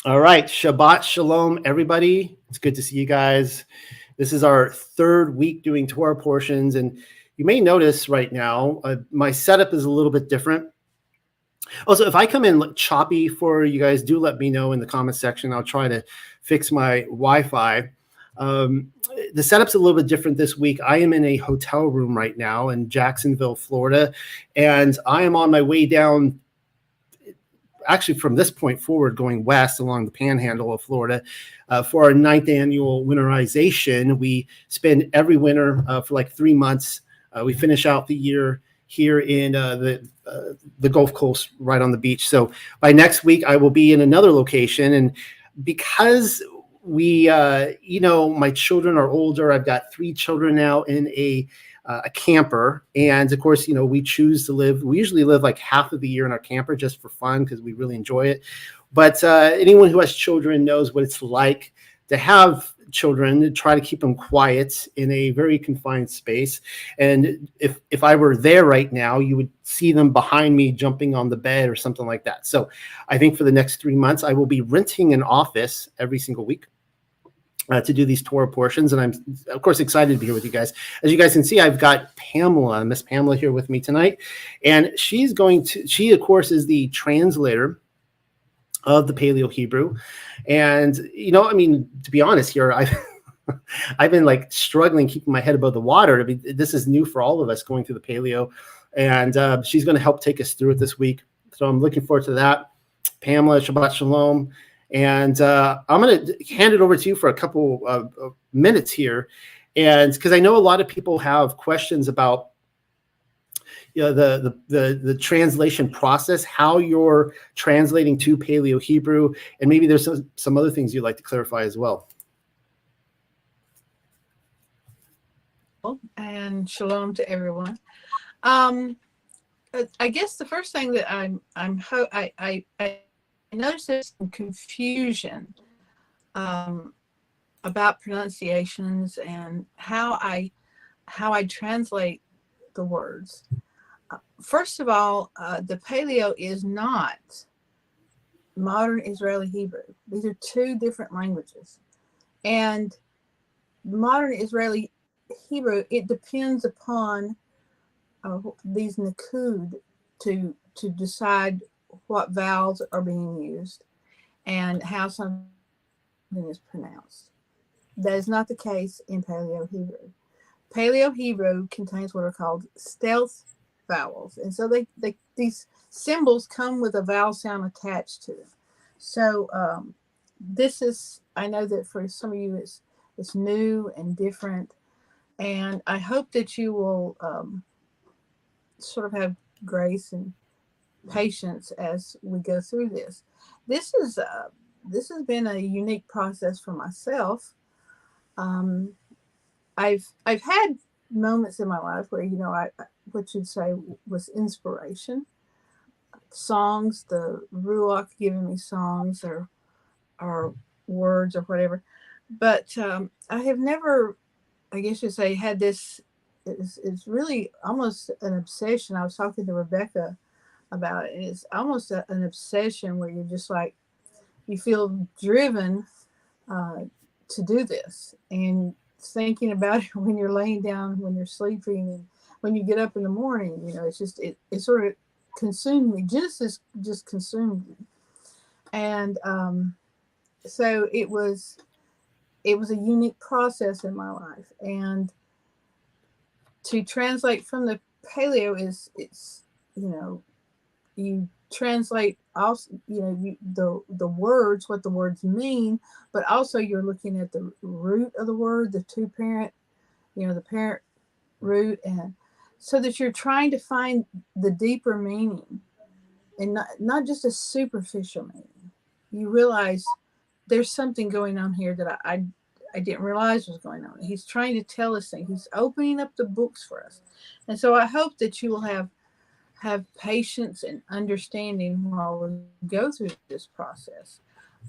All right. Shabbat Shalom, everybody. It's good to see you guys. This is our third week doing Torah portions. And you may notice right now, my setup is a little bit different. Also, if I come in choppy for you guys, do let me know in the comment section. I'll try to fix my Wi-Fi. Um, the setup's a little bit different this week. I am in a hotel room right now in Jacksonville, Florida, and I am on my way down actually from this point forward going west along the panhandle of Florida for our ninth annual winterization. We spend every winter for like 3 months. We finish out the year here in the Gulf Coast right on the beach. So by next week, I will be in another location. And because my children are older, I've got 3 children now in a camper. And of course, we usually live like half of the year in our camper just for fun because we really enjoy it. But anyone who has children knows what it's like to have children, to try to keep them quiet in a very confined space. And if I were there right now, you would see them behind me jumping on the bed or something like that. So I think for the next 3 months, I will be renting an office every single week to do these Torah portions. And I'm, of course, excited to be here with you guys. As you guys can see, I've got Miss Pamela here with me tonight. And she, of course, is the translator of the Paleo Hebrew. And, to be honest here, I've been like struggling keeping my head above the water. I mean, this is new for all of us going through the Paleo. And she's going to help take us through it this week. So I'm looking forward to that. Pamela, Shabbat Shalom. And I'm going to hand it over to you for a couple of minutes here. And because I know a lot of people have questions about the translation process, how you're translating to Paleo Hebrew, and maybe there's some other things you'd like to clarify as well. And shalom to everyone. I guess the first thing that I noticed there's some confusion about pronunciations and how I translate the words. First of all, the Paleo is not modern Israeli Hebrew. These are 2 different languages. And modern Israeli Hebrew, it depends upon these nakud to decide what vowels are being used and how something is pronounced. That is not the case in Paleo Hebrew. Paleo Hebrew contains what are called stealth vowels, and so these symbols come with a vowel sound attached to them. So I know that for some of you it's new and different, and I hope that you will sort of have grace and patience as we go through this. This has been a unique process for myself. I've had moments in my life where I what you'd say was inspiration, songs, the Ruach giving me songs or words or whatever, but I have never, I guess you'd say, had this. It's really almost an obsession. I was talking to Rebecca about it. It's almost an obsession where you're just like, you feel driven to do this, and thinking about it when you're laying down, when you're sleeping, and when you get up in the morning. It's just it sort of consumed me. Genesis just consumed me, and so it was a unique process in my life. And to translate from the Paleo it's you translate also, the words, what the words mean, but also you're looking at the root of the word, the 2 parent, the parent root, and so that you're trying to find the deeper meaning and not just a superficial meaning. You realize there's something going on here that I didn't realize was going on. He's trying to tell us things. He's opening up the books for us. And so I hope that you will have patience and understanding while we go through this process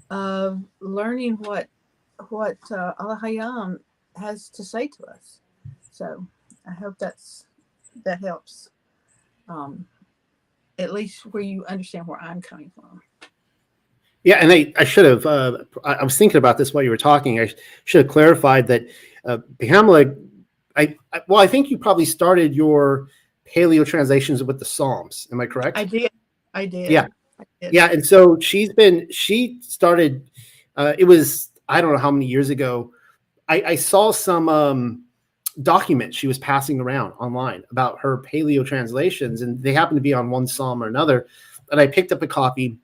of learning what Allah Hayam has to say to us. So I hope that helps, um, at least where you understand where I'm coming from. Yeah, and I should have. I was thinking about this while you were talking. I should have clarified that Pamela. I think you probably started your Paleo translations with the Psalms. Am I I correct? did. I did. Yeah, I did. yeah. And so she started. It was, I don't know how many years ago. I saw some documents she was passing around online about her Paleo translations, and they happened to be on one Psalm or another. And I picked up a copy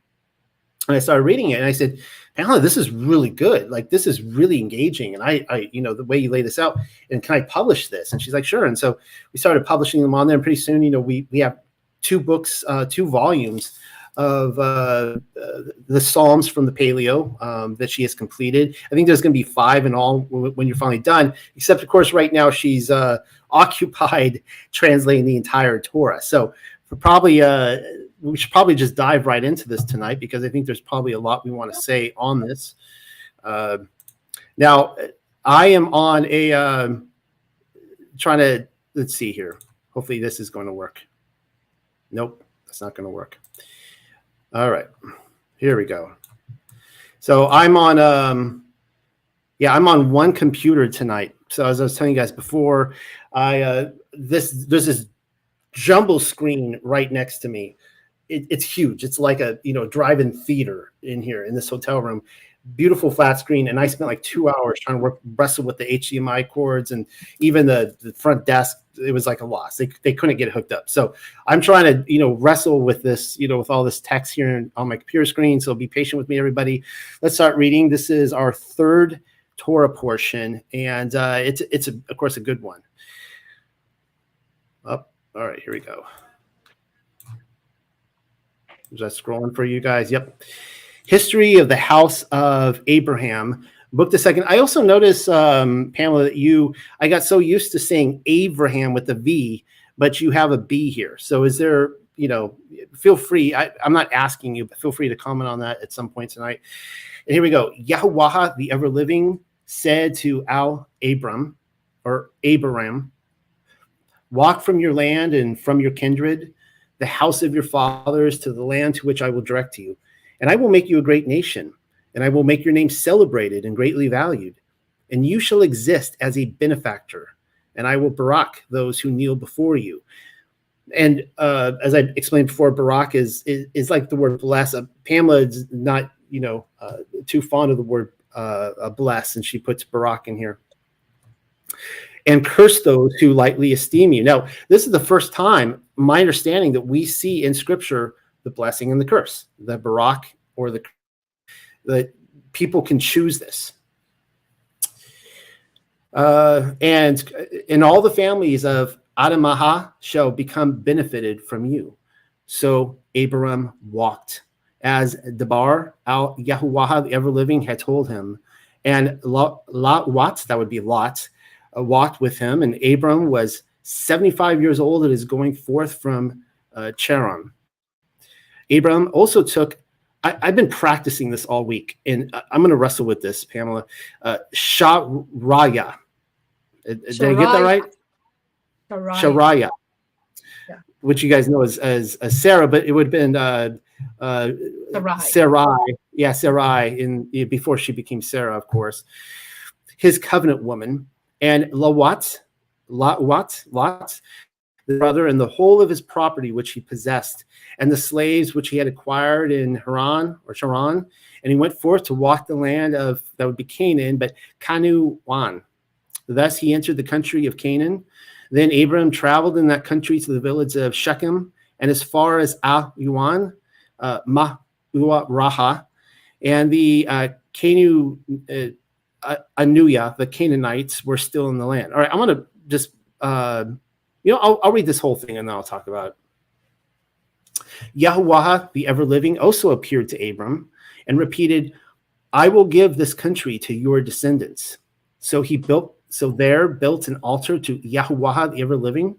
and I started reading it, and I said, Pamela, this is really good. Like, this is really engaging. And I, the way you lay this out, and can I publish this? And she's like, sure. And so we started publishing them on there. And pretty soon, we have two books, 2 volumes of the Psalms from the Paleo that she has completed. I think there's going to be 5 in all when you're finally done, except of course, right now she's occupied translating the entire Torah. So for probably, we should probably just dive right into this tonight, because I think there's probably a lot we want to say on this. Now, I am on a trying to, let's see here. Hopefully this is going to work. Nope, that's not going to work. All right, here we go. So I'm on, I'm on one computer tonight. So as I was telling you guys before, there's this jumbo screen right next to me. It's huge. It's like a drive-in theater in here in this hotel room. Beautiful flat screen, and I spent like 2 hours trying to wrestle with the HDMI cords, and even the front desk. It was like a loss. They couldn't get it hooked up. So I'm trying to wrestle with this with all this text here on my computer screen. So be patient with me, everybody. Let's start reading. This is our 3rd Torah portion, and it's of course a good one. Up. All right, here we go. Is that scrolling for you guys? Yep. History of the House of Abraham, book the 2nd. I also noticed, Pamela, that I got so used to saying Abraham with a V, but you have a B here. So is there, feel free. I'm not asking you, but feel free to comment on that at some point tonight. And here we go. Yahuwah, the ever-living, said to Abram, walk from your land and from your kindred, the house of your fathers, to the land to which I will direct you. And I will make you a great nation, and I will make your name celebrated and greatly valued. And you shall exist as a benefactor, and I will barak those who kneel before you. And as I explained before, barak is like the word bless. Pamela is not, too fond of the word bless, and she puts barak in here. And curse those who lightly esteem you. Now, this is the first time, my understanding, that we see in Scripture the blessing and the curse, the barak or the people can choose this. And in all the families of Adamaha shall become benefited from you. So Abraham walked, as Debar al-Yahuwah, the ever-living, had told him. And Lot, that would be Lot, walked with him, and Abram was 75 years old and is going forth from Charan. Abram also took, I've been practicing this all week, and I'm going to wrestle with this, Pamela. Sharaya. Did I get that right? Sharaya. Yeah. Which you guys know as Sarah, but it would have been Sarai. Yeah, Sarai, before she became Sarah, of course. His covenant woman. And Lot, the brother, and the whole of his property which he possessed, and the slaves which he had acquired in Haran or Charan. And he went forth to walk the land of, that would be Canaan, but Canaan. Thus he entered the country of Canaan. Then Abram traveled in that country to the village of Shechem, and as far as Ahuan, Raha, and the Anuya, the Canaanites, were still in the land. All right, I'm going to just, I'll read this whole thing and then I'll talk about it. Yahuwah, the ever-living, also appeared to Abram and repeated, I will give this country to your descendants. So there built an altar to Yahuwah, the ever-living,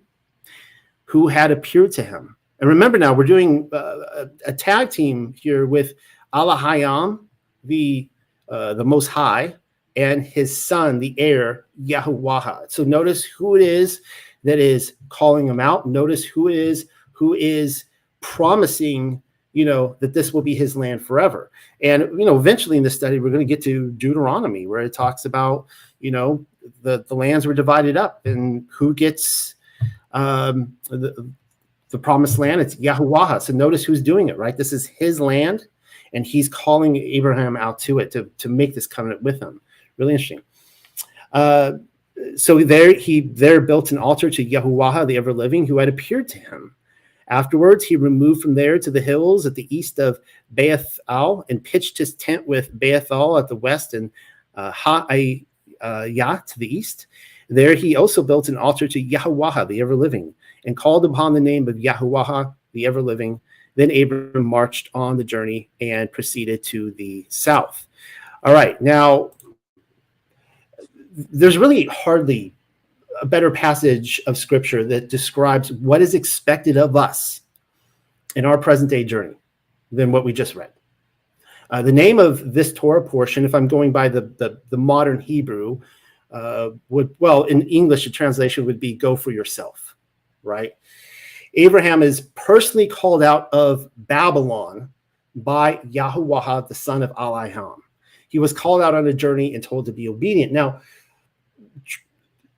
who had appeared to him. And remember now, we're doing a tag team here with Alahayam, the Most High, and his son, the heir, Yahuwah. So notice who it is that is calling him out. Notice who it is promising that this will be his land forever. And, eventually in this study, we're going to get to Deuteronomy, where it talks about, the lands were divided up and who gets the promised land. It's Yahuwah. So notice who's doing it, right? This is his land, and he's calling Abraham out to it to make this covenant with him. Really interesting. So there built an altar to Yahuwah, the ever-living, who had appeared to him. Afterwards, he removed from there to the hills at the east of Beth-el and pitched his tent with Beth-el at the west and Ha-ayah to the east. There he also built an altar to Yahuwah, the ever-living, and called upon the name of Yahuwah, the ever-living. Then Abram marched on the journey and proceeded to the south. All right, now, there's really hardly a better passage of scripture that describes what is expected of us in our present day journey than what we just read. The name of this Torah portion, if I'm going by the modern Hebrew, in English, the translation would be "go for yourself," right? Abraham is personally called out of Babylon by Yahuwah, the son of Eliham. He was called out on a journey and told to be obedient. Now,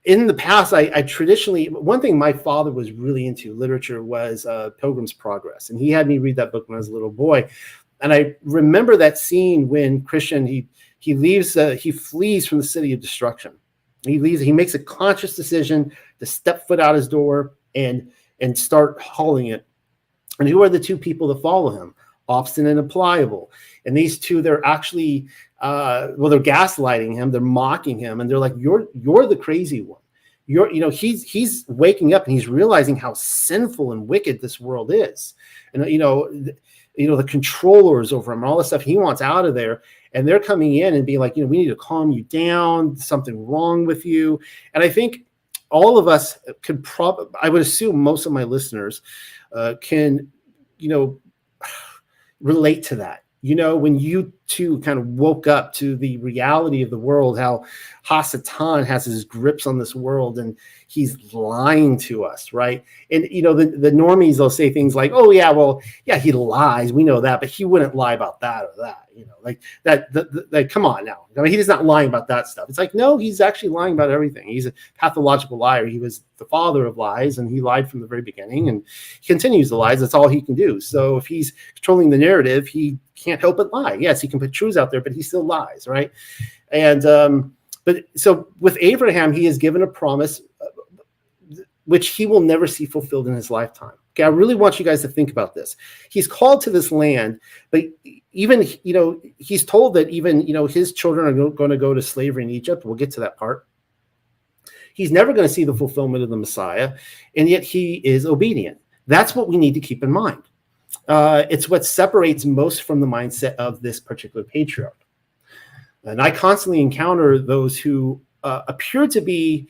in the past, I traditionally, one thing my father was really into literature was Pilgrim's Progress. And he had me read that book when I was a little boy. And I remember that scene when Christian, he flees from the city of destruction. He makes a conscious decision to step foot out his door and start hauling it. And who are the two people that follow him? Obstinate and Pliable. And these two, they're actually, they're gaslighting him. They're mocking him. And they're like, you're the crazy one. He's waking up and he's realizing how sinful and wicked this world is. And, the controllers over him and all this stuff, he wants out of there. And they're coming in and being like, we need to calm you down. Something wrong with you. And I think all of us could I would assume most of my listeners can, relate to that. When you two kind of woke up to the reality of the world, how Hasatan has his grips on this world and he's lying to us, right? And, the normies, they'll say things like, oh, yeah, well, yeah, he lies. We know that, but he wouldn't lie about that or that, like that. Come on now. I mean, he's not lying about that stuff. It's like, no, he's actually lying about everything. He's a pathological liar. He was the father of lies, and he lied from the very beginning, and he continues to lie. That's all he can do. So if he's controlling the narrative, he can't help but lie. Yes, he can put truths out there, but he still lies, right? And but so with Abraham, he is given a promise which he will never see fulfilled in his lifetime. Okay, I really want you guys to think about this. He's called to this land, but even, he's told that even, his children are going to go to slavery in Egypt. We'll get to that part. He's never going to see the fulfillment of the Messiah, and yet he is obedient. That's what we need to keep in mind. It's what separates most from the mindset of this particular patriarch. And I constantly encounter those who appear to be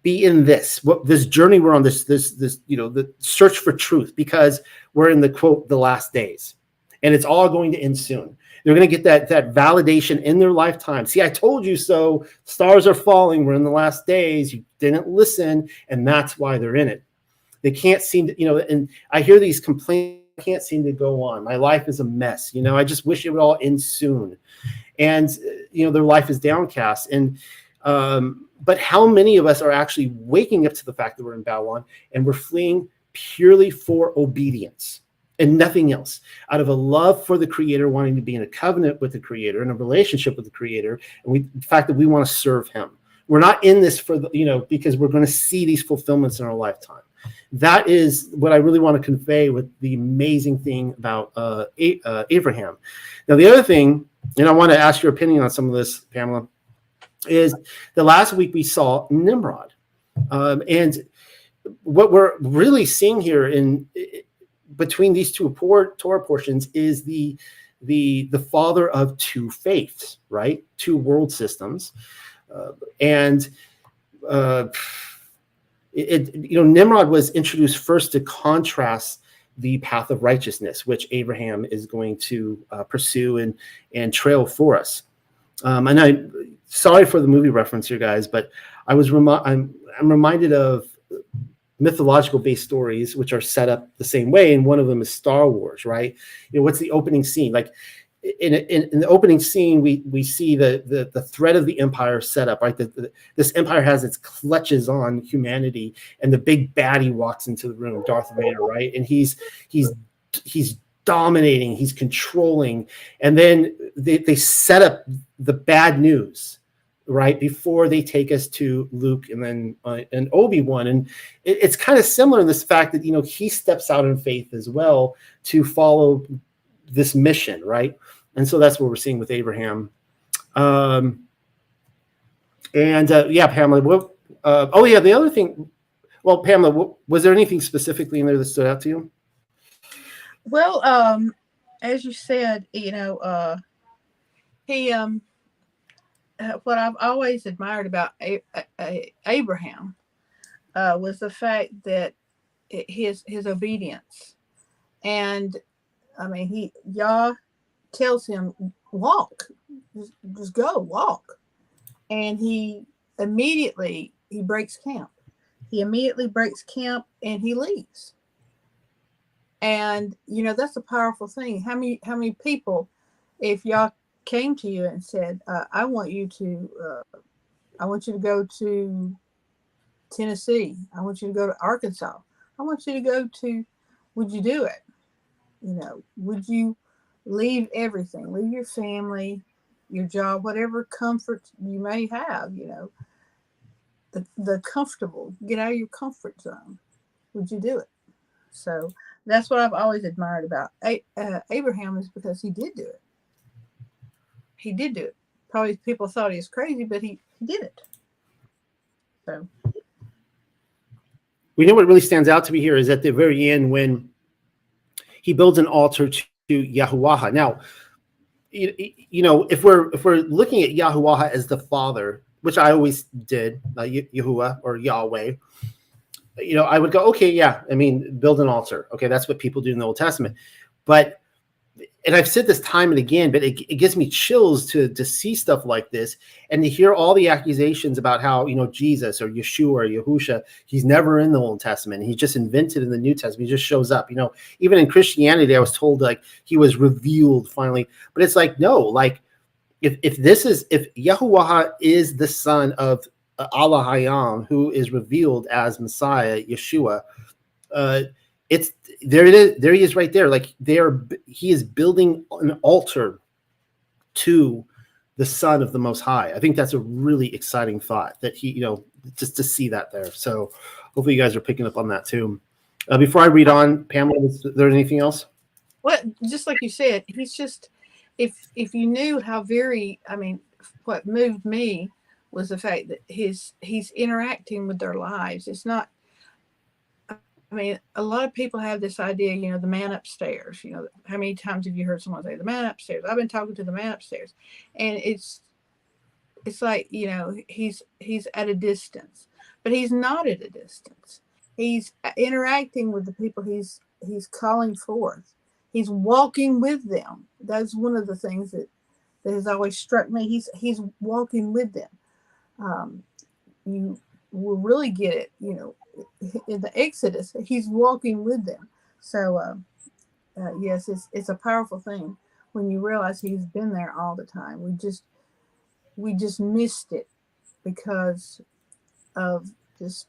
in this journey we're on, this the search for truth, because we're in the quote the last days, and it's all going to end soon. They're going to get that validation in their lifetime. See, I told you so. Stars are falling. We're in the last days. You didn't listen, and that's why they're in it. They can't seem to, and I hear these complaints. I can't seem to go on. My life is a mess. I just wish it would all end soon. And their life is downcast. And but how many of us are actually waking up to the fact that we're in Babylon and we're fleeing purely for obedience and nothing else, out of a love for the Creator, wanting to be in a covenant with the Creator, in a relationship with the Creator, and the fact that we want to serve Him. We're not in this for because we're going to see these fulfillments in our lifetime. That is what I really want to convey with the amazing thing about Abraham. Now, the other thing, and I want to ask your opinion on some of this, Pamela, is the last week we saw Nimrod. And what we're really seeing here between these two Torah portions is the father of two faiths, right? Two world systems. Nimrod was introduced first to contrast the path of righteousness, which Abraham is going to pursue and trail for us. And I'm sorry for the movie reference here, guys, but I'm reminded of mythological based stories, which are set up the same way. And one of them is Star Wars, right? What's the opening scene? Like in the opening scene, we see the threat of the empire set up, right? This empire has its clutches on humanity, and the big baddie walks into the room, Darth Vader, right? And he's dominating, he's controlling, and then they set up the bad news right before they take us to Luke and then and Obi-Wan. And it's kind of similar in this fact that he steps out in faith as well to follow this mission, right? And so that's what we're seeing with Abraham. Yeah, Pamela, the other thing, well, Pamela, was there anything specifically in there that stood out to you? Well, as you said, he what I've always admired about Abraham was the fact that his obedience, and I mean Yah tells him walk, just go walk, and he breaks camp. He immediately breaks camp and he leaves. And that's a powerful thing. How many people, if y'all came to you and said, I want you to go to Tennessee, I want you to go to Arkansas, I want you to go to, would you do it? Would you leave everything, leave your family, your job, whatever comfort you may have, the comfortable, get out of your comfort zone, would you do it? So that's what I've always admired about Abraham, is because he did do it. He did do it. Probably people thought he was crazy, but he did it. So we know what really stands out to me here is at the very end when he builds an altar to Yahuwah. Now, if we're looking at Yahuwah as the Father, which I always did, Yahuwah or Yahweh, I would go, okay, yeah, I mean, build an altar. Okay, that's what people do in the Old Testament. But, and I've said this time and again, but it gives me chills to see stuff like this and to hear all the accusations about how, Jesus or Yeshua or Yahusha, he's never in the Old Testament. He's just invented in the New Testament. He just shows up. Even in Christianity, I was told like he was revealed finally. But it's like, no, like if Yahuwah is the son of Allah Hayam, who is revealed as Messiah, Yeshua, it's there. It is. There he is, right there. Like he is building an altar to the Son of the Most High. I think that's a really exciting thought that he, just to see that there. So hopefully you guys are picking up on that too. Before I read on, Pamela, is there anything else? Well, just like you said, he's just if you knew how what moved me was the fact that he's interacting with their lives. It's not, a lot of people have this idea, the man upstairs, how many times have you heard someone say the man upstairs? I've been talking to the man upstairs. And it's like, he's at a distance, but he's not at a distance. He's interacting with the people he's calling forth. He's walking with them. That's one of the things that has always struck me. He's walking with them. You will really get it, in the Exodus, he's walking with them. So, yes, it's a powerful thing when you realize he's been there all the time. We just missed it because of just,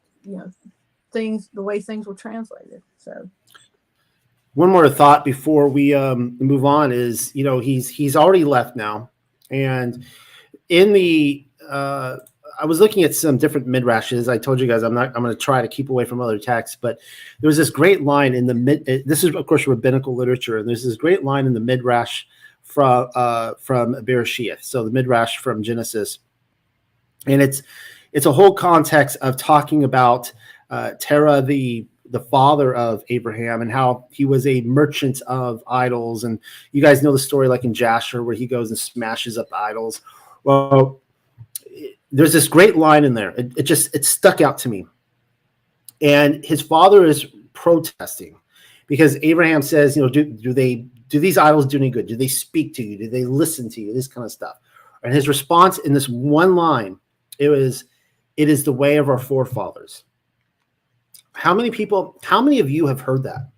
things, the way things were translated. So. One more thought before we move on is, he's already left now. And in the, I was looking at some different midrashes. I told you guys I'm going to try to keep away from other texts, but there was this great line in this is of course rabbinical literature, and there's this great line in the midrash from BARASHAYATH, so the midrash from Genesis, and it's a whole context of talking about Terah, the father of Abraham, and how he was a merchant of idols. And you guys know the story, like in Jasher, where he goes and smashes up idols. Well, there's this great line in there. It stuck out to me. And his father is protesting because Abraham says, do these idols do any good? Do they speak to you? Do they listen to you? This kind of stuff. And his response in this one line, it is the way of our forefathers. How many of you have heard that?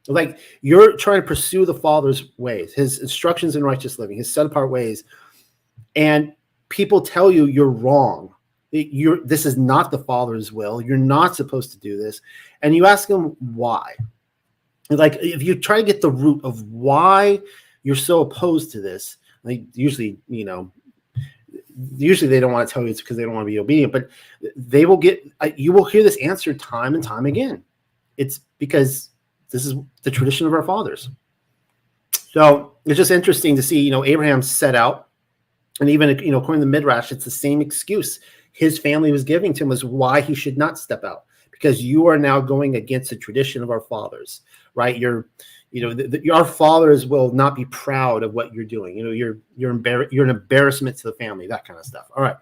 Like, you're trying to pursue the Father's ways, his instructions in righteous living, his set apart ways, and people tell you you're wrong. This is not the Father's will. You're not supposed to do this. And you ask them why. Like, if you try to get the root of why you're so opposed to this, like, usually they don't want to tell you it's because they don't want to be obedient, but you will hear this answer time and time again. It's because this is the tradition of our fathers. So it's just interesting to see, Abraham set out, and even, according to the Midrash, it's the same excuse his family was giving to him as why he should not step out, because you are now going against the tradition of our fathers, right? Our fathers will not be proud of what you're doing. You're an embarrassment to the family, that kind of stuff. All right,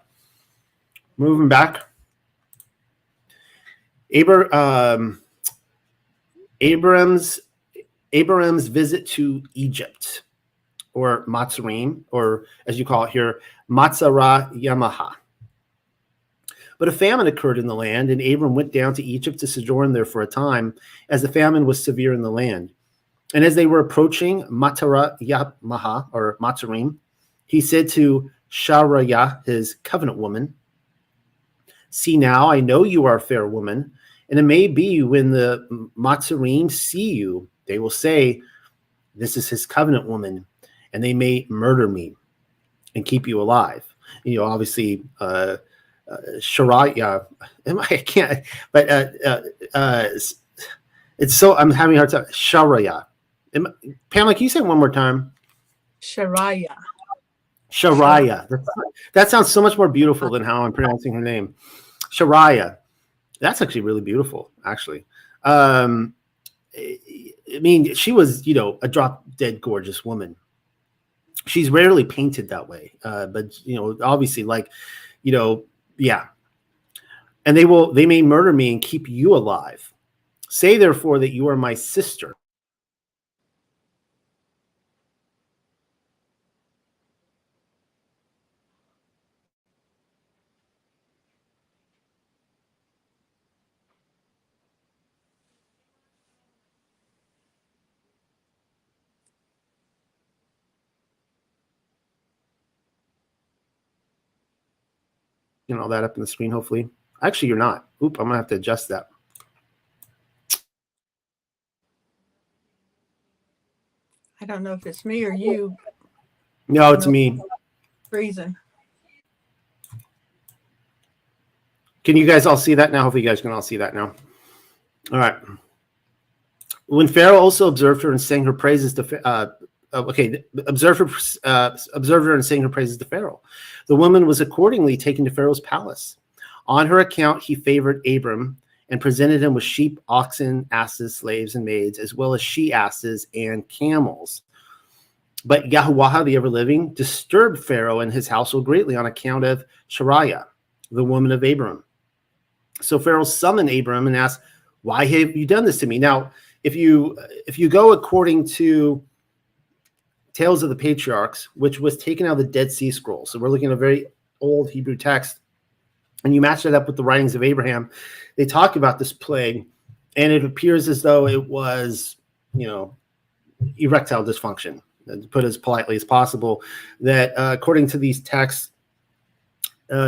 moving back. Abraham's visit to Egypt, or Matzarim, or as you call it here, Matzarah-Yamaha. But a famine occurred in the land, and Abram went down to Egypt to sojourn there for a time, as the famine was severe in the land. And as they were approaching Matzarah-Yamaha, or Matzarim, he said to Sharayah, his covenant woman, "See now, I know you are a fair woman, and it may be when the Matzarim see you, they will say, 'This is his covenant woman,' and they may murder me and keep you alive." Obviously, Sharayah, I can't, but it's so, I'm having a hard time. Sharayah. Pamela, can you say it one more time? Sharayah. That sounds so much more beautiful than how I'm pronouncing her name. Sharayah. That's actually really beautiful, actually. I mean, she was, a drop dead gorgeous woman. She's rarely painted that way. But, obviously, yeah. And they may murder me and keep you alive. Say, therefore, that you are my sister. All that up in the screen, hopefully. Actually, you're not. Oop, I'm going to have to adjust that. I don't know if it's me or you. No, it's me. Reason. Can you guys all see that now? Hopefully you guys can all see that now. All right. When Pharaoh also observed her and sang her praises to observed her and sang her praises to Pharaoh. The woman was accordingly taken to Pharaoh's palace. On her account, he favored Abram and presented him with sheep, oxen, asses, slaves, and maids, as well as she-asses and camels. But Yahuwah, the ever-living, disturbed Pharaoh and his household greatly on account of Sharayah, the woman of Abram. So Pharaoh summoned Abram and asked, "Why have you done this to me?" Now, if you go according to Tales of the Patriarchs, which was taken out of the Dead Sea Scrolls, so we're looking at a very old Hebrew text, and you match that up with the writings of Abraham, they talk about this plague, and it appears as though it was, erectile dysfunction, to put it as politely as possible, that according to these texts,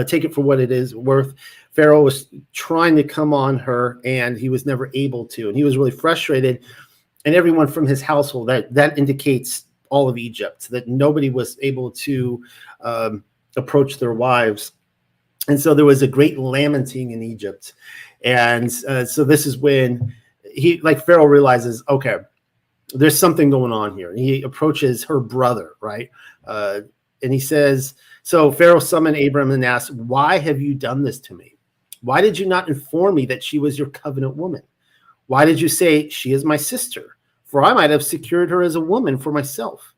take it for what it is worth, Pharaoh was trying to come on her, and he was never able to, and he was really frustrated, and everyone from his household, that indicates all of Egypt, that nobody was able to approach their wives. And so there was a great lamenting in Egypt. And so this is when Pharaoh realizes, okay, there's something going on here. And he approaches her brother, right? And he says, so Pharaoh summoned Abram and asked, "Why have you done this to me? Why did you not inform me that she was your covenant woman? Why did you say, 'She is my sister'? For I might have secured her as a woman for myself.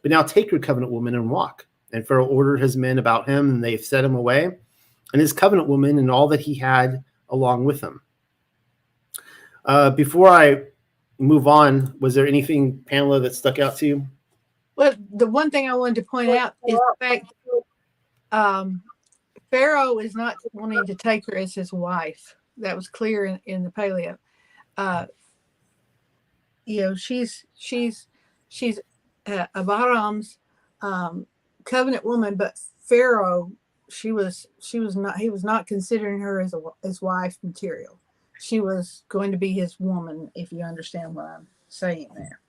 But now take your covenant woman and walk." And Pharaoh ordered his men about him, and they set him away, and his covenant woman and all that he had along with him. Before I move on, was there anything, Pamela, that stuck out to you? Well, the one thing I wanted to point out is the fact Pharaoh is not wanting to take her as his wife. That was clear in the Paleo. uh, she's Abraham's covenant woman, but Pharaoh, she was not, he was not considering her as wife material. She was going to be his woman, if you understand what I'm saying there.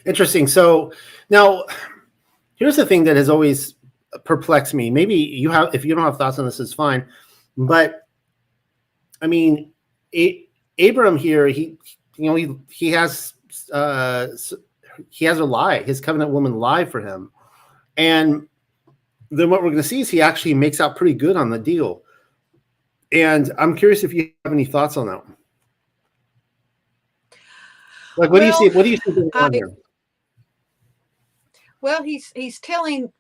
Interesting. So now, here's the thing that has always perplexed me. Maybe you have, if you don't have thoughts on this, it's fine. But I mean, Abram here, he has a lie. His covenant woman lie for him, and then what we're going to see is he actually makes out pretty good on the deal. And I'm curious if you have any thoughts on that. Like, what do you see? What do you see going on here? Well, he's telling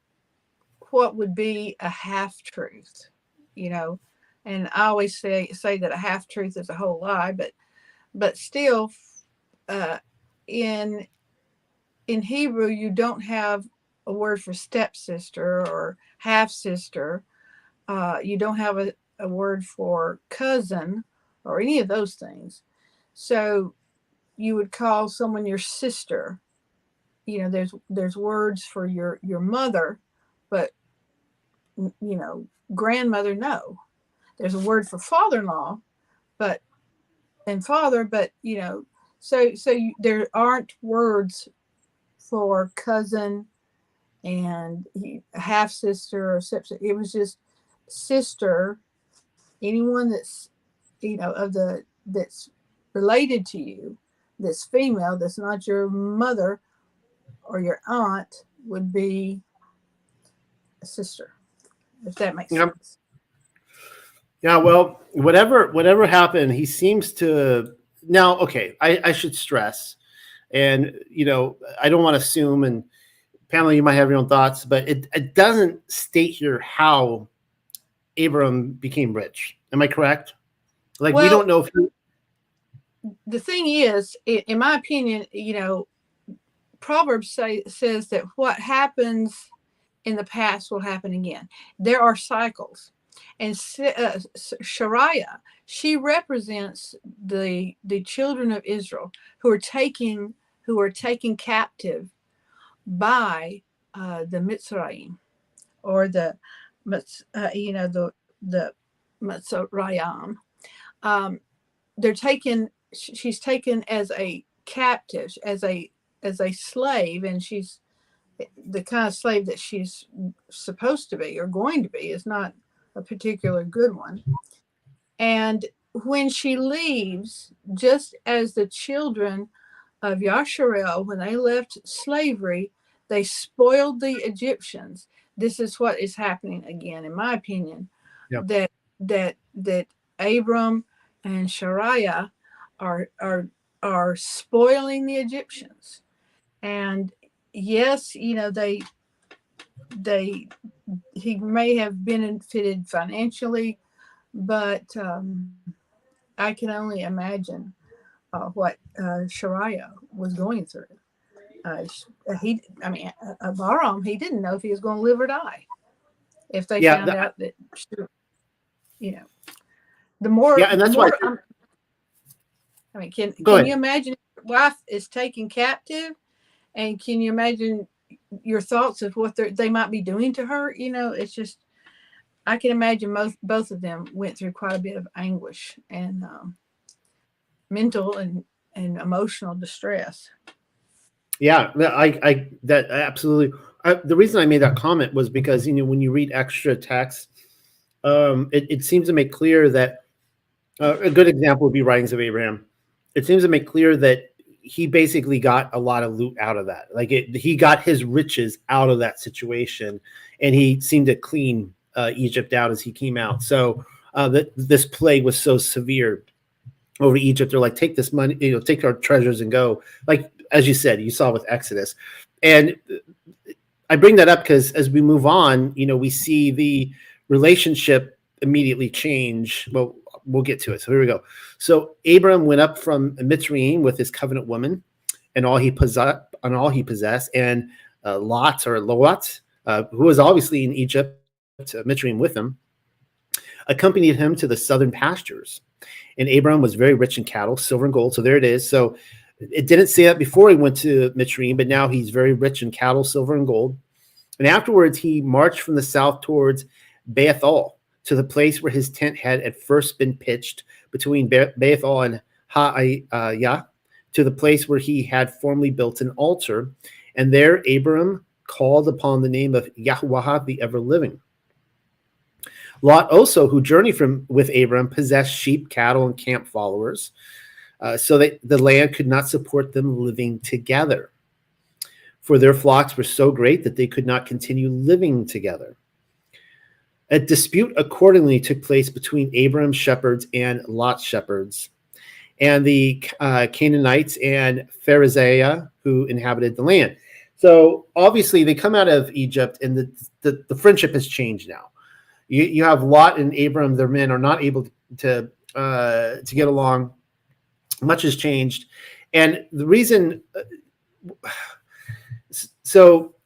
what would be a half truth, and I always say that a half truth is a whole lie, but still, in Hebrew, you don't have a word for stepsister or half sister. You don't have a word for cousin or any of those things. So you would call someone your sister. There's words for your mother, but grandmother, no. There's a word for father-in-law, and father, but there aren't words for cousin and half sister or stepsister. It was just sister. Anyone that's that's related to you, that's female, that's not your mother or your aunt, would be a sister, if that makes sense. Yeah, well, whatever happened, he seems to now. Okay, I should stress, and I don't want to assume. And Pamela, you might have your own thoughts, but it doesn't state here how Abram became rich. Am I correct? Like, we don't know if he... The thing is, in my opinion, Proverbs says that what happens in the past will happen again. There are cycles. And Shariah, she represents the children of Israel who are taken captive by the Mitzrayim, or the Mitzrayim. They're taken. She's taken as a captive, as a slave, and she's the kind of slave that she's supposed to be or going to be is not a particular good one. And when she leaves, just as the children of Yasharel, when they left slavery, they spoiled the Egyptians. This is what is happening again, in my opinion. Yep. That Abram and Shariah are spoiling the Egyptians. And yes, he may have benefited financially, but I can only imagine what Shariah was going through. Abraham, he didn't know if he was going to live or die. If they found out that, the more. Yeah, and that's why. Can you imagine if your wife is taken captive, and can you imagine your thoughts of what they might be doing to her? It's just, I can imagine both of them went through quite a bit of anguish and mental and emotional distress. Yeah, I that absolutely. The reason I made that comment was because when you read extra text, it seems to make clear that a good example would be Writings of Abraham. It seems to make clear that he basically got a lot of loot out of that. Like he got his riches out of that situation, and he seemed to clean Egypt out as he came out. So this plague was so severe over Egypt. They're like, take this money, take our treasures and go. Like, as you said, you saw with Exodus. And I bring that up because as we move on, we see the relationship immediately change. Well, we'll get to it. So here we go. So Abram went up from Mitzrayim with his covenant woman and all he possessed, and Lot, who was obviously in Egypt, Mitzrayim with him, accompanied him to the southern pastures. And Abram was very rich in cattle, silver and gold. So there it is. So it didn't say that before he went to Mitzrayim, but now he's very rich in cattle, silver and gold. And afterwards, he marched from the south towards Bethel, to the place where his tent had at first been pitched, between Bethel and Ha'ayah, to the place where he had formerly built an altar. And there Abram called upon the name of Yahweh, the ever-living. Lot also, who journeyed with Abram, possessed sheep, cattle, and camp followers, so that the land could not support them living together. For their flocks were so great that they could not continue living together. A dispute accordingly took place between Abram's shepherds and Lot's shepherds, and the Canaanites and Pharisaiah who inhabited the land. So obviously they come out of Egypt, and the friendship has changed now. You have Lot and Abram; their men are not able to get along. Much has changed, and the reason. So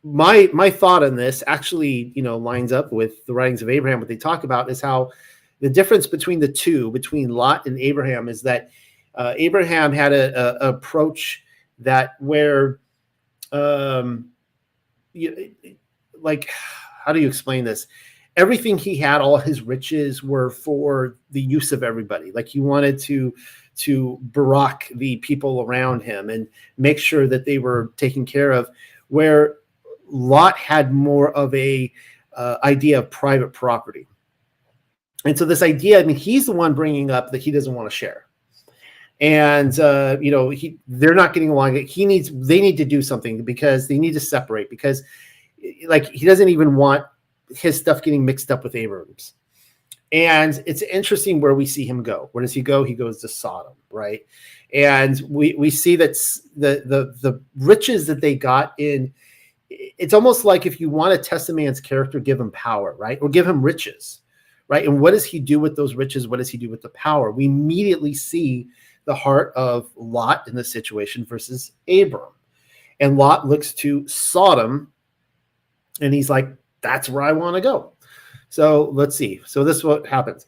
my thought on this actually, lines up with the writings of Abraham. What they talk about is how the difference between the two, between Lot and Abraham, is that Abraham had a approach that where, how do you explain this? Everything he had, all his riches, were for the use of everybody. Like, he wanted to barak the people around him and make sure that they were taken care of, where Lot had more of a idea of private property. And so this idea, he's the one bringing up that he doesn't want to share. And, they're not getting along. They need to do something, because they need to separate, because he doesn't even want his stuff getting mixed up with Abram's. And it's interesting where we see him go. Where does he go? He goes to Sodom, right? And we see that the riches that they got in, it's almost like if you want to test a man's character, give him power, right? Or give him riches, right? And what does he do with those riches? What does he do with the power? We immediately see the heart of Lot in this situation versus Abram. And Lot looks to Sodom, and he's like, that's where I want to go. So let's see. So this is what happens.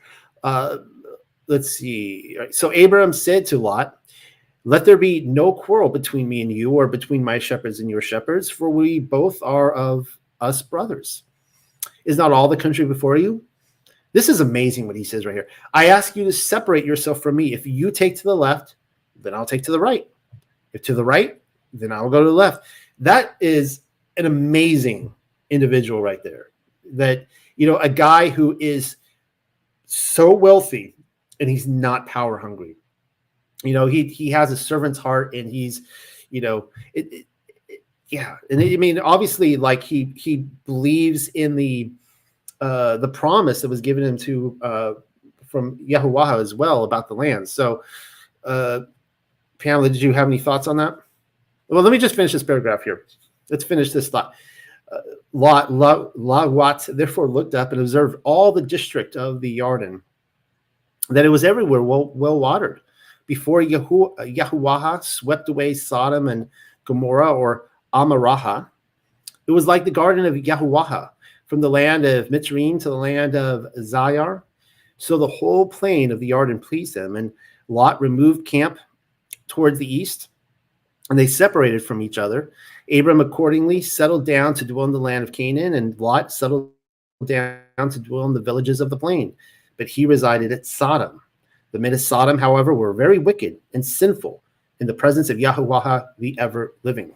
Let's see. So Abram said to Lot, let there be no quarrel between me and you, or between my shepherds and your shepherds, for we both are of us brothers. Is not all the country before you? This is amazing what he says right here. I ask you to separate yourself from me. If you take to the left, then I'll take to the right. If to the right, then I'll go to the left. That is an amazing individual right there. That, a guy who is so wealthy and he's not power hungry. He has a servant's heart, and he's, yeah. And obviously, he believes in the promise that was given him from Yahuwah as well about the land. So, Pamela, did you have any thoughts on that? Well, let me just finish this paragraph here. Let's finish this thought. Lot therefore looked up and observed all the district of the Jordan, that it was everywhere well watered, before Yahuwah swept away Sodom and Gomorrah, or Amaraha. It was like the garden of Yahuwah, from the land of Mitzrayim to the land of Zayar. So the whole plain of the Jordan pleased him, and Lot removed camp towards the east, and they separated from each other. Abram accordingly settled down to dwell in the land of Canaan, and Lot settled down to dwell in the villages of the plain, but he resided at Sodom. The men of Sodom, however, were very wicked and sinful in the presence of Yahuwah, the ever-living.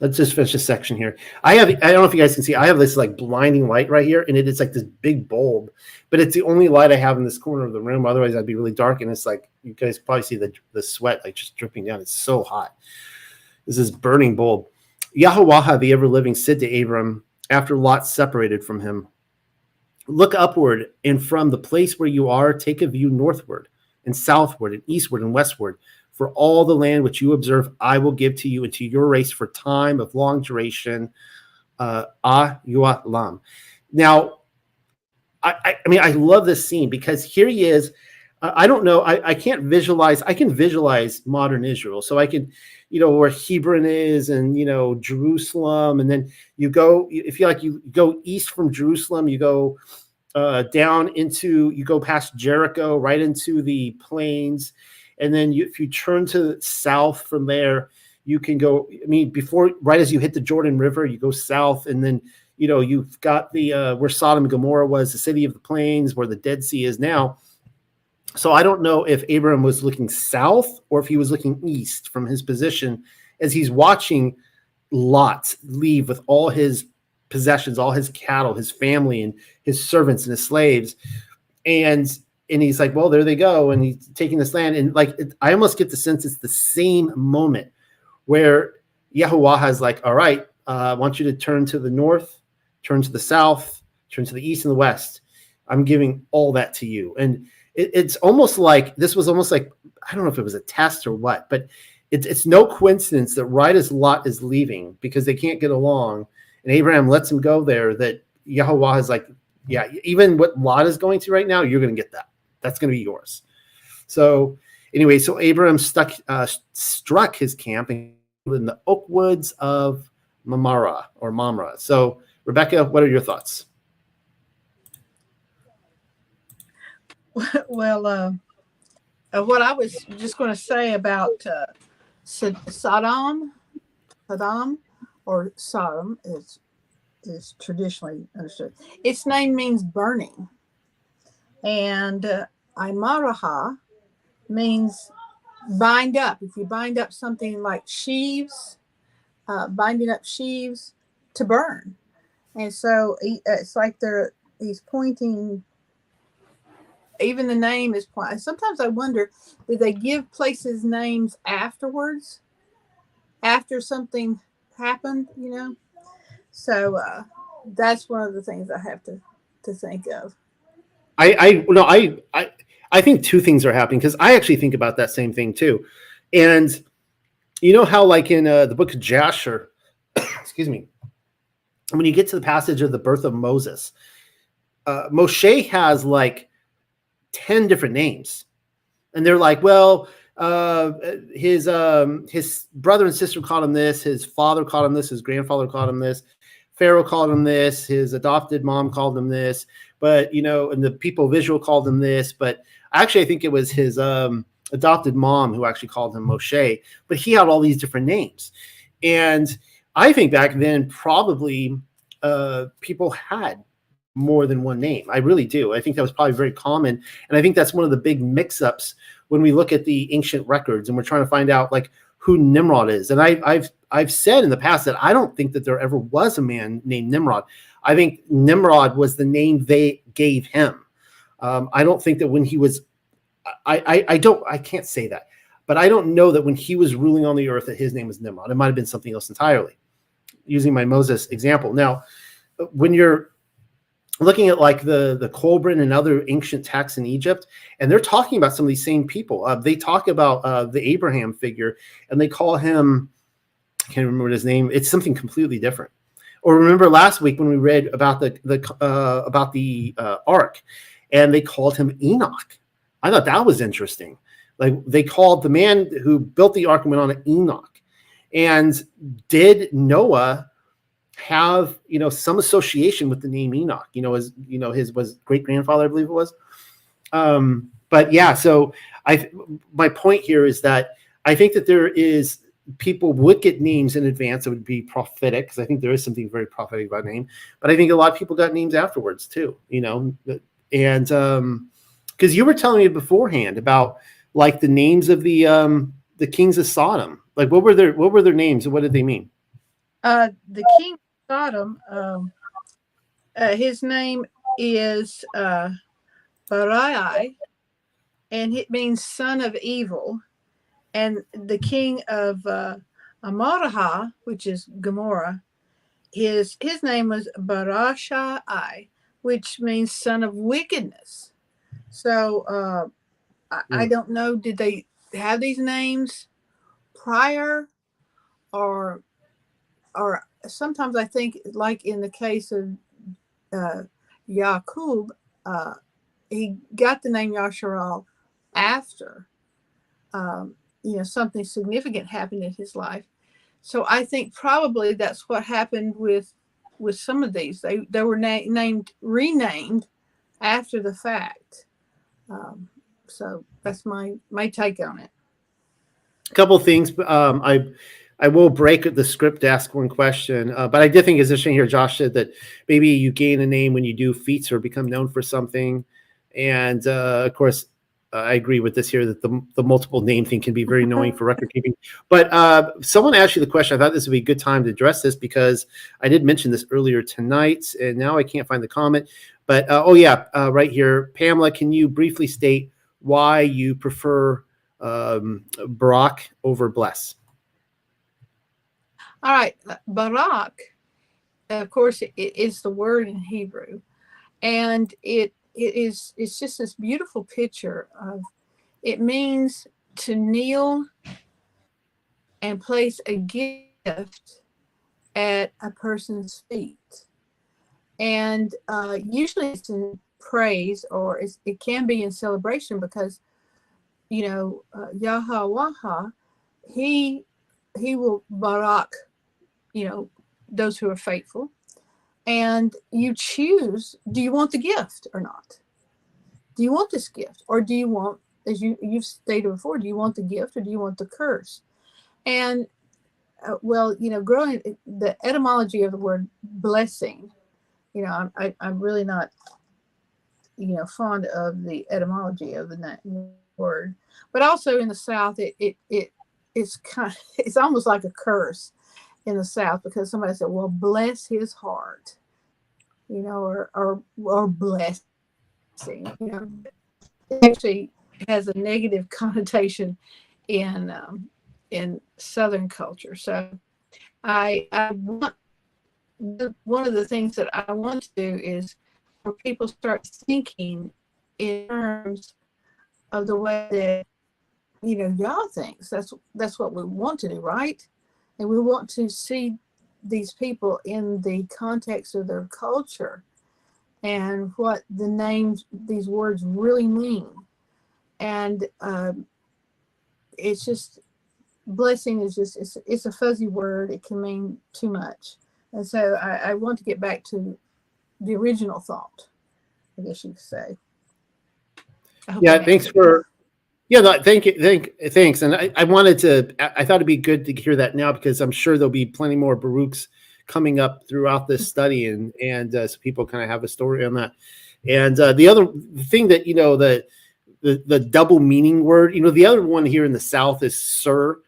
Let's just finish this section here. I don't know if you guys can see, I have this blinding light right here, and it is like this big bulb, but it's the only light I have in this corner of the room. Otherwise, I'd be really dark, and it's you guys probably see the sweat just dripping down. It's so hot. This is burning bulb. Yahuwah, the ever-living, said to Abram, after Lot separated from him, look upward, and from the place where you are, take a view northward and southward and eastward and westward. For all the land which you observe, I will give to you and to your race for time of long duration. Yu'alam. Now, I love this scene, because here he is. I don't know. I can't visualize. I can visualize modern Israel. So I can, where Hebron is, and, Jerusalem. And then you go, if you go east from Jerusalem, you go down into, you go past Jericho, right into the plains. And then if you turn to the south from there, you can go, I mean, right as you hit the Jordan River, you go south, and then, you've got the, where Sodom and Gomorrah was, the city of the plains, where the Dead Sea is now. So I don't know if Abraham was looking south or if he was looking east from his position as he's watching Lot leave with all his possessions, all his cattle, his family, and his servants and his slaves. And he's like, well, there they go. And he's taking this land. And I almost get the sense it's the same moment where Yahuwah is like, all right, I want you to turn to the north, turn to the south, turn to the east and the west. I'm giving all that to you. And it's almost like, this was almost like, I don't know if it was a test or what, but it's no coincidence that right as Lot is leaving, because they can't get along, and Abraham lets him go there, that Yahuwah is like, yeah, even what Lot is going through right now, you're going to get that. That's going to be yours. So anyway, so Abraham struck his camp in the oak woods of Mamre. So Rebecca, what are your thoughts? Well, what I was just going to say about Sodom or Sodom is traditionally understood. Its name means burning, and Imaraha means bind up. If you bind up something like sheaves, binding up sheaves to burn, and so it's like he's pointing. Even the name is pointing. Sometimes I wonder, did they give places names afterwards, after something happened? So that's one of the things I have to think of. I think two things are happening, because I actually think about that same thing too. And you know how, like in the book of Jasher, excuse me, when you get to the passage of the birth of Moses, Moshe has like 10 different names, and they're like, well, his brother and sister called him this, his father called him this, his grandfather called him this, Pharaoh called him this, his adopted mom called him this, but and the people of Israel called him this, but actually I think it was his adopted mom who actually called him Moshe, but he had all these different names. And I think back then probably people had more than one name. I really do. I think that was probably very common. And I think that's one of the big mix-ups when we look at the ancient records and we're trying to find out like who Nimrod is. And I've said in the past that I don't think that there ever was a man named Nimrod. I think Nimrod was the name they gave him. I don't think that when he was, I can't say that, but I don't know that when he was ruling on the earth that his name was Nimrod. It might've been something else entirely, using my Moses example. Now, when you're looking at like the Kolbrin and other ancient texts in Egypt, and they're talking about some of these same people. They talk about the Abraham figure, and they call him, I can't remember his name. It's something completely different. Or remember last week when we read about the ark, and they called him Enoch. I thought that was interesting. Like they called the man who built the ark and went on to Enoch. And did Noah have some association with the name Enoch? His was great grandfather, I believe it was. But yeah, so my point here is that I think that there is people would get names in advance that would be prophetic, because I think there is something very prophetic about name. But I think a lot of people got names afterwards too. And because you were telling me beforehand about like the names of the kings of Sodom. Like what were their names and what did they mean? The king of Sodom, his name is Barai, and it means son of evil. And the king of Amaraha, which is Gomorrah, his name was Barashai, which means son of wickedness. So I don't know, did they have these names prior, or sometimes I think, like in the case of Yaqub, he got the name Yasharal after something significant happened in his life. So I think probably that's what happened with some of these. They were renamed after the fact. So that's my take on it. A couple of things. I will break the script to ask one question, but I did think it's interesting here. Josh said that maybe you gain a name when you do feats or become known for something, and of course, I agree with this here that the multiple name thing can be very annoying for record keeping. But someone asked you the question. I thought this would be a good time to address this because I did mention this earlier tonight, and now I can't find the comment. But right here, Pamela, can you briefly state why you prefer Barak over bless? All right, Barak, of course, it is the word in Hebrew, and it's just this beautiful picture of, it means to kneel and place a gift at a person's feet, and usually it's in praise, or it can be in celebration, because Yahweh, he will barak, those who are faithful. And you choose, do you want the gift or not? Do you want this gift? Or do you want, as you've stated before, do you want the gift or do you want the curse? And growing the etymology of the word blessing, I'm really not, fond of the etymology of the word, but also in the South, it's almost like a curse in the South, because somebody said, well, bless his heart, or blessing, it actually has a negative connotation in Southern culture. So I want, one of the things that I want to do is for people start thinking in terms of the way that Yah thinks. That's what we want to do, right? And we want to see these people in the context of their culture and what the names, these words really mean. And it's just, blessing is just, it's a fuzzy word. It can mean too much. And so I want to get back to the original thought, I guess you could say. Yeah, thanks for. Yeah, no, thanks. And I wanted to. I thought it'd be good to hear that now, because I'm sure there'll be plenty more Baruchs coming up throughout this study, and so people kind of have a story on that. And the other thing that the double meaning word. The other one here in the South is sir.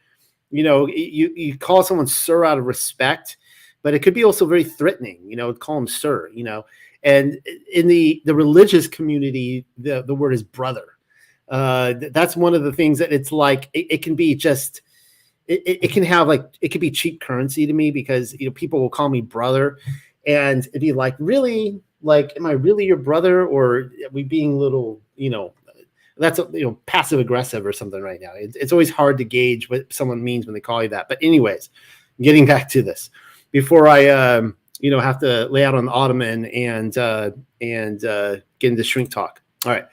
You call someone sir out of respect, but it could be also very threatening. Call them sir. And in the religious community, the word is brother. That's one of the things that it's like, it can be just, it can have like, it could be cheap currency to me, because, people will call me brother, and it'd be like, really, like, am I really your brother, or are we being a little, that's, passive aggressive or something right now. It's always hard to gauge what someone means when they call you that. But anyways, getting back to this, before I, have to lay out on the ottoman and get into shrink talk. All right.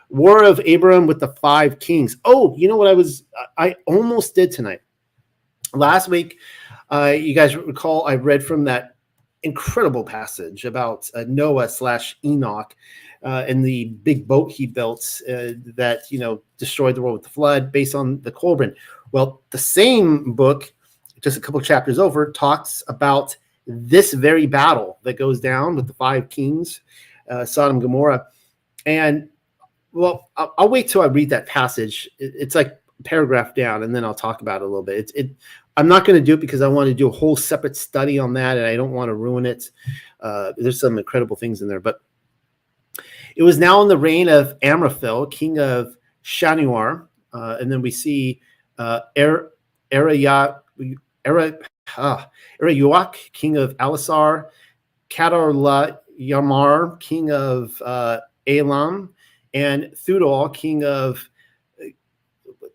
War of Abram with the 5 kings. Oh, you know what I almost did tonight. Last week, you guys recall I read from that incredible passage about Noah/Enoch and the big boat he built that, destroyed the world with the flood, based on the Colburn. Well, the same book, just a couple chapters over, talks about this very battle that goes down with the 5 kings, Sodom and Gomorrah. And well, I'll wait till I read that passage. It's like a paragraph down, and then I'll talk about it a little bit. I'm not going to do it because I want to do a whole separate study on that, and I don't want to ruin it. There's some incredible things in there. But it was now in the reign of Amraphel, king of Shanuar, and then we see Erayuak, king of Elasar, Kedorlaomer, king of Elam, and Thudal, king of,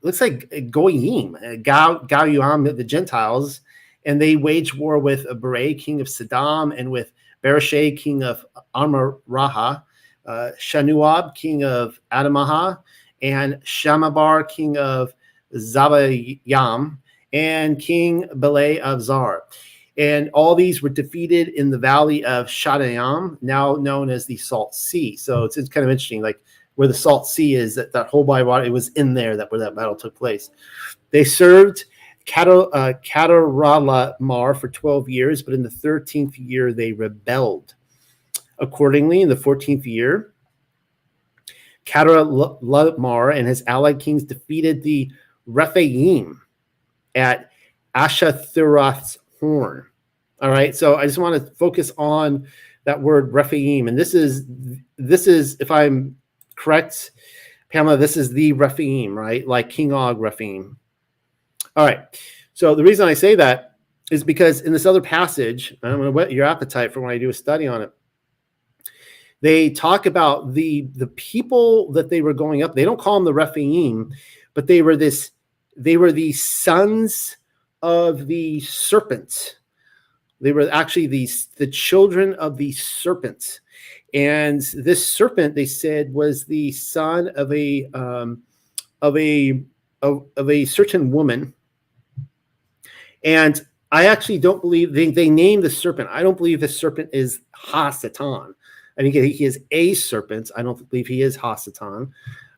looks like Goyim, Gauyam, the Gentiles, and they waged war with Barai, king of Saddam, and with Barashay, king of Amaraha, Shanuab, king of Adamaha, and Shamabar, king of Zabayam, and King Belay of Zar. And all these were defeated in the valley of Shadayam, now known as the Salt Sea. So it's kind of interesting, like where the Salt Sea is, that whole body of water, it was in there where that battle took place. They served Kadaralamar for 12 years, but in the 13th year, they rebelled. Accordingly, in the 14th year, Kadaralamar and his allied kings defeated the Rephaim at Ashathiroth's horn. All right, so I just want to focus on that word Rephaim, and this is, if I'm correct, Pamela, this is the Rephaim, right? Like King Og Rephaim. All right, so the reason I say that is because in this other passage, I'm going to whet your appetite for when I do a study on it. They talk about the people that they were going up. They don't call them the Rephaim, but they were the sons of the serpent. They were actually the children of the serpent. And this serpent, they said, was the son of a certain woman. And I actually don't believe they named the serpent. I don't believe the serpent is Ha-Satan. I think he is a serpent. I don't believe he is Ha-Satan.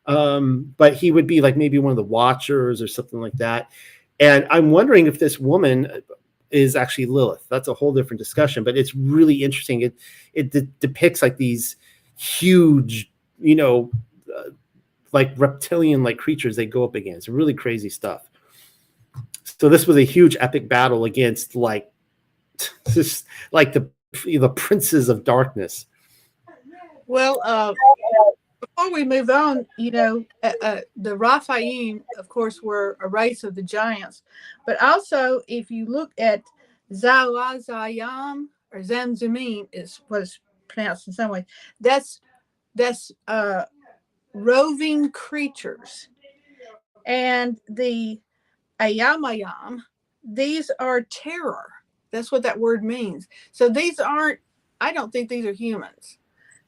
But he would be like maybe one of the watchers or something like that. And I'm wondering if this woman is actually Lilith. That's a whole different discussion, but it's really interesting. It depicts like these huge, like reptilian like creatures they go up against. Really crazy stuff. So this was a huge epic battle against like the princes of darkness. Well, before we move on, the Rephaim, of course, were a race of the giants. But also, if you look at Zawazayam or Zamzumim, is what it's pronounced in some way, that's roving creatures. And the Ayamayam, these are terror. That's what that word means. So I don't think these are humans.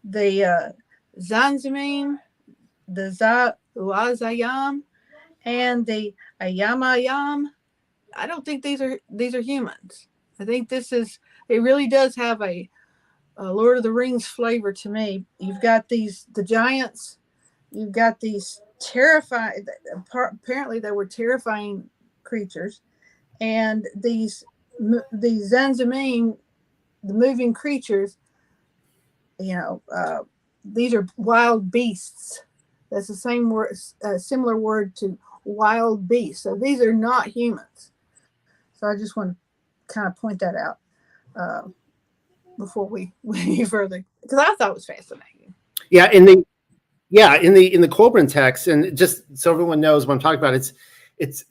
The Zanzimim, the Zawazayam, and the Ayamayam, I don't think these are humans. I think it really does have a Lord of the Rings flavor to me. You've got the giants, you've got these terrifying, apparently they were terrifying creatures, and these Zanzimim, the moving creatures, these are wild beasts. That's the same word, similar word to wild beasts. So these are not humans. So I just want to kind of point that out before we further, because I thought it was fascinating. Yeah, in the Colburn text, and just so everyone knows what I'm talking about, it's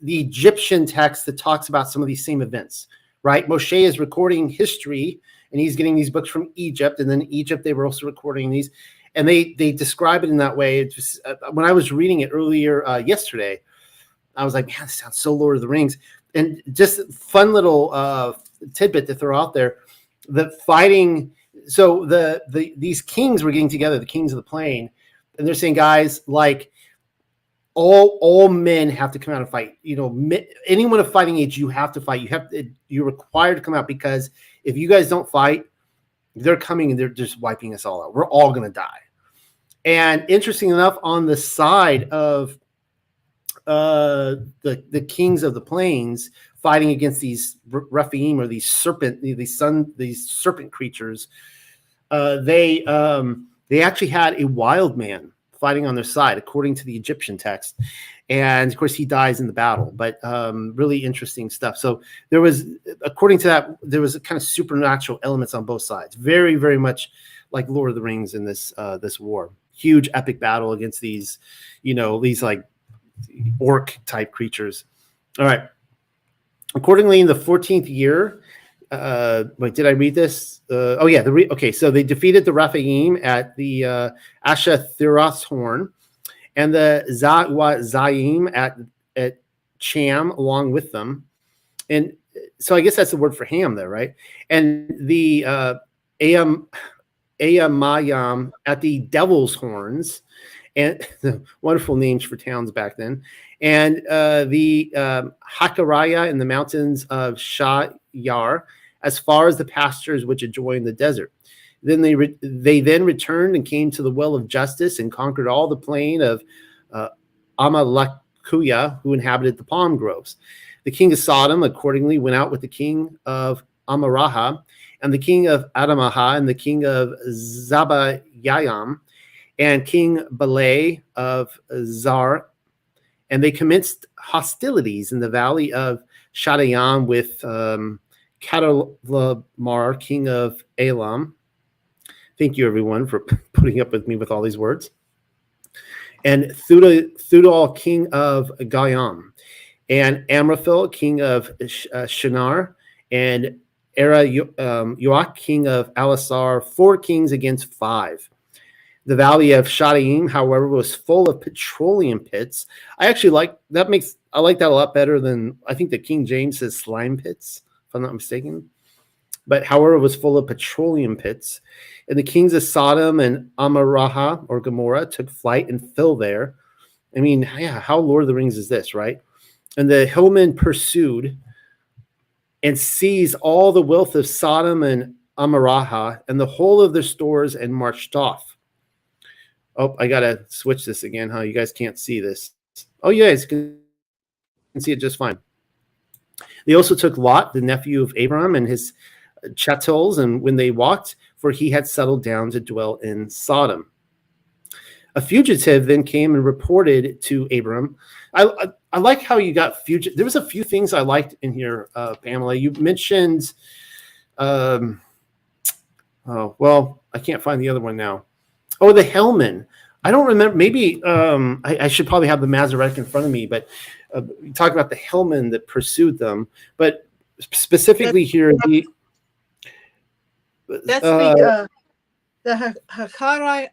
the Egyptian text that talks about some of these same events, right? Moshe is recording history, and he's getting these books from Egypt, and then Egypt, they were also recording these, and they describe it in that way. It just, when I was reading it earlier yesterday, I was like, man, this sounds so Lord of the Rings. And just fun little tidbit to throw out there, the fighting. So these kings were getting together, the kings of the plain, and they're saying, guys, like all men have to come out and fight. Anyone of fighting age, you have to fight. You're required to come out, because if you guys don't fight, they're coming and they're just wiping us all out. We're all going to die. And interesting enough, on the side of the kings of the plains fighting against these Rephaim, or these serpent creatures, they actually had a wild man fighting on their side, according to the Egyptian text. And of course, he dies in the battle, but really interesting stuff. So there was, according to that, there was a kind of supernatural elements on both sides. Very, very much like Lord of the Rings in this war. Huge epic battle against these like orc type creatures. All right. Accordingly, in the 14th year, wait, did I read this? Okay, so they defeated the Rephaim at the Ashathiroth's horn, and the Zawazayim at Cham along with them. And so I guess that's the word for ham there, right? And the Ayamayam at the Devil's Horns, and wonderful names for towns back then. And the Hakaraya in the mountains of Shayar as far as the pastures which adjoin the desert. Then they then returned and came to the well of justice and conquered all the plain of Amalakuya, who inhabited the palm groves. The king of Sodom accordingly went out with the king of Amaraha, and the king of Adamaha, and the king of Zabayayam, and King Balay of Zar, and they commenced hostilities in the valley of Shadayam with Kadalamar, king of Elam. Thank you, everyone, for putting up with me with all these words. And Thudal, king of Gayam, and Amraphel, king of Shinar, and Yoach, king of Alasar, 4 kings against 5. The valley of Shadaim, however, was full of petroleum pits. I like that a lot better than, I think the King James says slime pits, if I'm not mistaken. But however, it was full of petroleum pits. And the kings of Sodom and Amaraha, or Gomorrah, took flight and fell there. I mean, yeah, how Lord of the Rings is this, right? And the hillmen pursued and seized all the wealth of Sodom and Amaraha and the whole of their stores and marched off. Oh, I got to switch this again, huh? You guys can't see this. Oh, you guys can see it just fine. They also took Lot, the nephew of Abraham, and his chattels, and when they walked, for he had settled down to dwell in Sodom. A fugitive then came and reported to Abram. I like how you got fugitive. There was a few things I liked in here, Pamela. You mentioned, oh, well, I can't find the other one now. Oh, the hellman. I don't remember. Maybe I should probably have the Masoretic in front of me, but you talk about the hellman that pursued them. But specifically that's the Hakaraya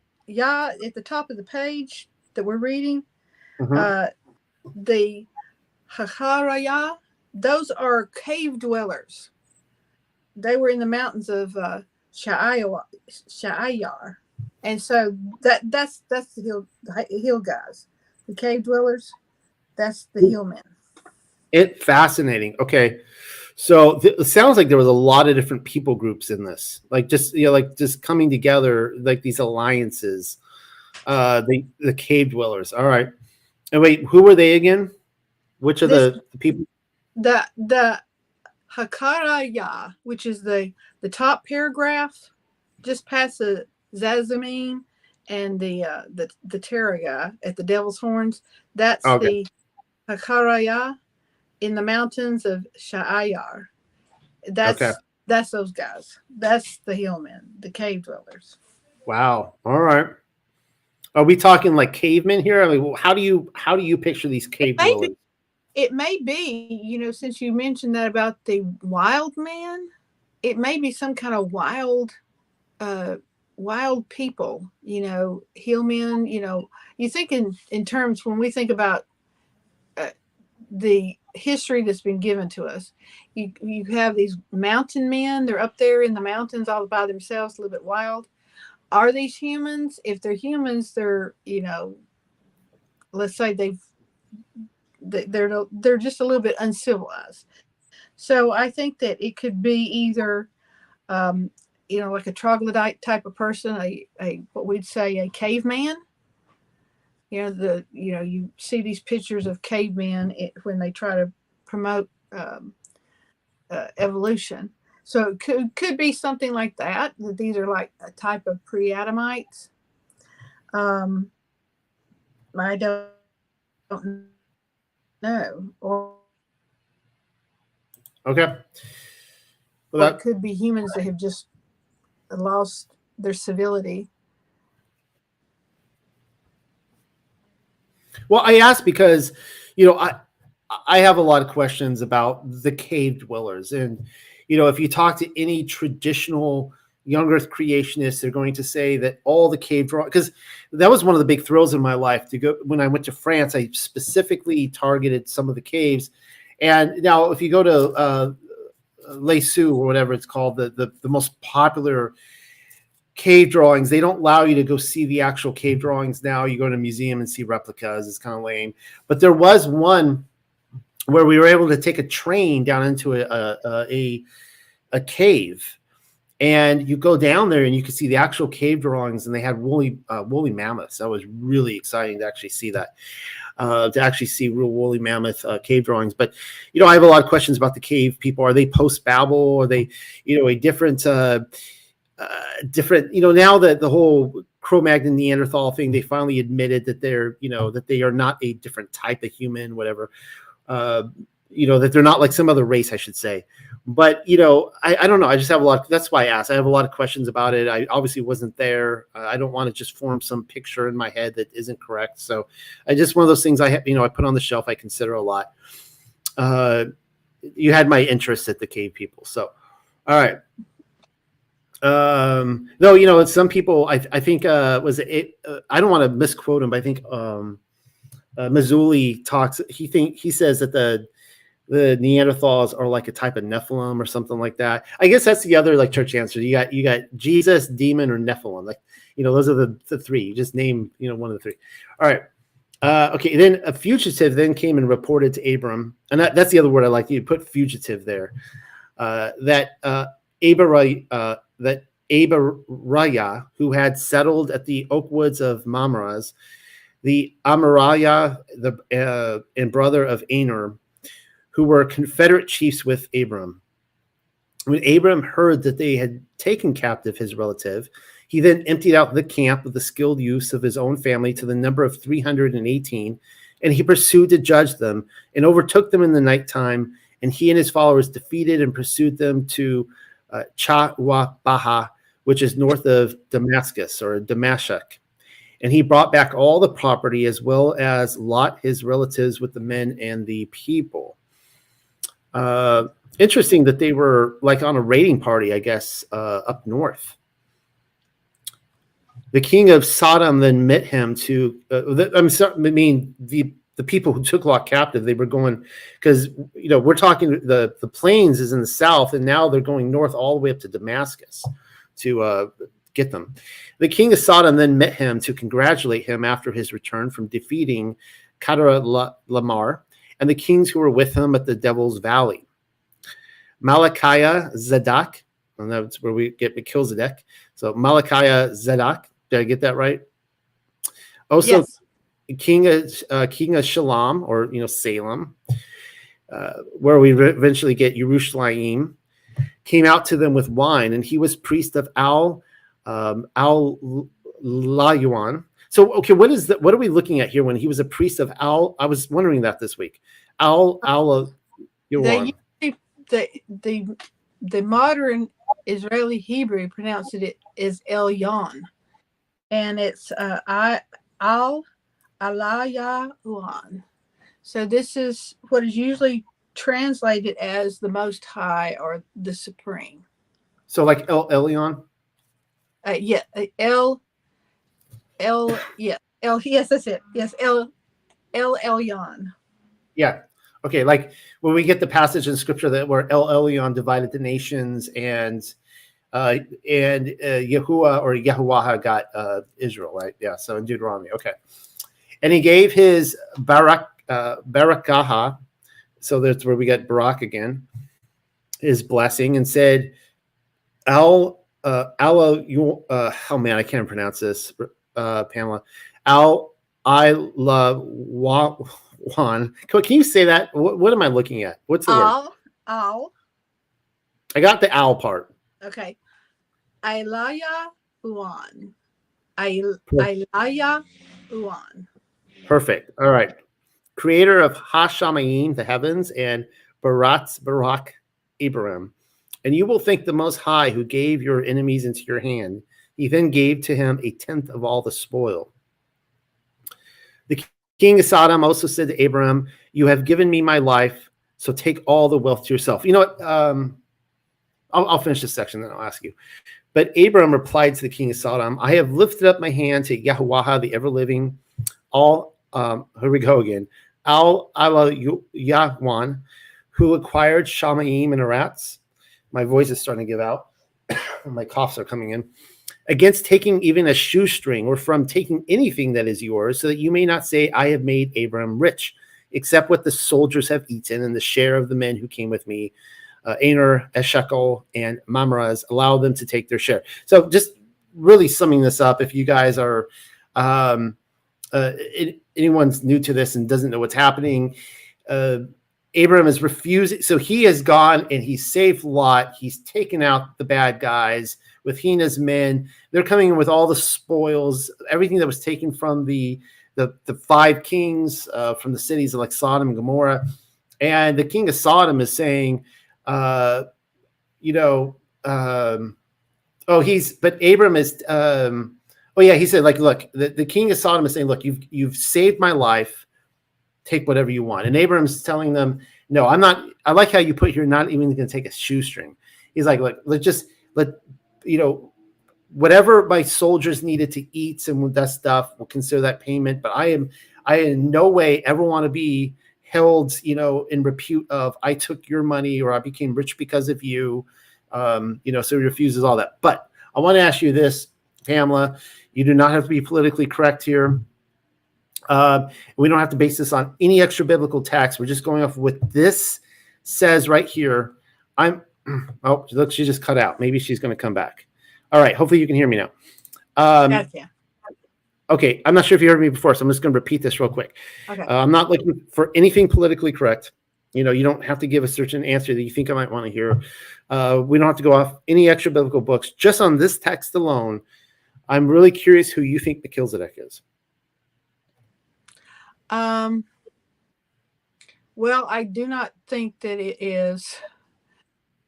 at the top of the page that we're reading. The Hakaraya, those are cave dwellers. They were in the mountains of Sha'ayar. And so that's the hill guys, the cave dwellers. That's the hill men. Fascinating. Okay, so it sounds like there was a lot of different people groups in this, like just just coming together, like these alliances. The cave dwellers. All right, and wait, who were they again? Which of the people? The Hakaraya, which is the top paragraph, just past the Zazimim and the Terraga at the Devil's Horns. That's the Hakaraya in the mountains of Sha'ayar. That's those guys. That's the hillmen, the cave dwellers. Wow. All right. Are we talking like cavemen here? I mean, how do you picture these cave dwellers? It may be, since you mentioned that about the wild man, it may be some kind of wild people, hillmen, you think in terms when we think about the history that's been given to us, you have these mountain men. They're up there in the mountains all by themselves, a little bit wild. Are these humans? If they're humans, they're, let's say they're just a little bit uncivilized. So I think that it could be either like a troglodyte type of person, a what we'd say a caveman. You see these pictures of cavemen when they try to promote evolution. So it could be something like that. That these are like a type of pre-Adamites. I don't know. Okay. Well, it could be humans that have just lost their civility. Well, I asked because, I have a lot of questions about the cave dwellers. And, if you talk to any traditional young earth creationists, they're going to say that all the cave dwellers, because that was one of the big thrills in my life to go. When I went to France, I specifically targeted some of the caves. And now if you go to Les Sous or whatever it's called, the most popular cave drawings, they don't allow you to go see the actual cave drawings now. You go to a museum and see replicas. It's kind of lame. But there was one where we were able to take a train down into a cave. And you go down there and you can see the actual cave drawings, and they had woolly mammoths. That was really exciting to actually see that, to actually see real woolly mammoth cave drawings. But, I have a lot of questions about the cave people. Are they post-Babel? Are they, a different, now that the whole Cro-Magnon Neanderthal thing, they finally admitted that they're, that they are not a different type of human, whatever. That they're not like some other race, I should say. But, I don't know. I just have that's why I asked. I have a lot of questions about it. I obviously wasn't there. I don't want to just form some picture in my head that isn't correct. So I just, one of those things I put on the shelf, I consider a lot. You had my interest at the cave people. So, all right. Though, some people, I think, I don't want to misquote him, but I think, Mazzulli talks, he says that the Neanderthals are like a type of Nephilim or something like that. I guess that's the other like church answer. You got Jesus, demon, or Nephilim. Like, those are the three. You just name, one of the three. All right. Okay. Then a fugitive then came and reported to Abram. And that's the other word I like. You put fugitive there. That Abaraya, who had settled at the oak woods of Mamres, the Amariah, and brother of Aner, who were Confederate chiefs with Abram. When Abram heard that they had taken captive his relative, he then emptied out the camp with the skilled use of his own family to the number of 318, and he pursued to judge them and overtook them in the nighttime, and he and his followers defeated and pursued them to Chawabaha, which is north of Damascus or Damascus. And he brought back all the property as well as Lot, his relatives, with the men and the people. Interesting that they were like on a raiding party, I guess, up north. The king of Sodom then met him to, the people who took Lot captive, they were going, because, we're talking, the plains is in the south, and now they're going north all the way up to Damascus to get them. The king of Sodom then met him to congratulate him after his return from defeating Lamar and the kings who were with him at the Devil's Valley. Malachiah Zadok, and that's where we get Melchizedek. So Malachiah Zadok, did I get that right? Also, yes. King of Shalom, or Salem, where we eventually get Yerushalayim, came out to them with wine, and he was priest of Al-Layuan. So, okay, what are we looking at here when he was a priest of Al? I was wondering that this week. Al-Layuan. The modern Israeli Hebrew pronounces it as Elyon, and it's Al-Alayahuan. So this is what is usually translated as the Most High or the Supreme. So like El Elyon? Yes, that's it. Yes, El Elyon. Yeah. Okay, like when we get the passage in scripture that where El Elyon divided the nations and Yahuwah or Yahuwah got Israel, right? Yeah, so in Deuteronomy. Okay. And he gave his Barakah, so that's where we got Barak again, his blessing, and said, oh man, I can't pronounce this, Pamela. Al-I-la-wan. Can you say that? What am I looking at? What's the word? Al. I got the owl part. Okay. Ilaya Uwan. Ilaya Uwan. Perfect. All right. Creator of Hashamayim, the heavens, and Barak, Abraham. And you will thank the Most High who gave your enemies into your hand. He then gave to him 1/10 of all the spoil. The king of Sodom also said to Abraham, you have given me my life, so take all the wealth to yourself. You know what? I'll finish this section, then I'll ask you. But Abraham replied to the king of Sodom, I have lifted up my hand to Yahuwah, the ever-living, here we go again, Al-Alayahuan, who acquired Shamayim and Arats. My voice is starting to give out. My coughs are coming in. Against taking even a shoestring or from taking anything that is yours, so that you may not say, I have made Abram rich, except what the soldiers have eaten and the share of the men who came with me Aner, Eshekol, and Mamre, allow them to take their share. So just really summing this up, if you guys are anyone's new to this and doesn't know what's happening, Abraham is refusing. So he has gone and he's saved Lot. He's taken out the bad guys with Hina's men. They're coming in with all the spoils, everything that was taken from the five kings from the cities of like Sodom and Gomorrah. And the king of Sodom is saying, but Abram is, he said, like, look, the king of Sodom is saying, look, you've saved my life. Take whatever you want. And Abram's telling them, no, I'm not. I like how you put here, not even going to take a shoestring. He's like, look, whatever my soldiers needed to eat and that stuff, we'll consider that payment. But I in no way ever want to be held, in repute of I took your money or I became rich because of you. So he refuses all that. But I want to ask you this, Pamela, you do not have to be politically correct here. We don't have to base this on any extra biblical text. We're just going off what this says right here. Look, she just cut out. Maybe she's going to come back. All right. Hopefully you can hear me now. Gotcha. Okay. I'm not sure if you heard me before, so I'm just going to repeat this real quick. Okay. I'm not looking for anything politically correct. You don't have to give a certain answer that you think I might want to hear. We don't have to go off any extra biblical books. Just on this text alone, I'm really curious who you think Melchizedek is. Well, I do not think that it is.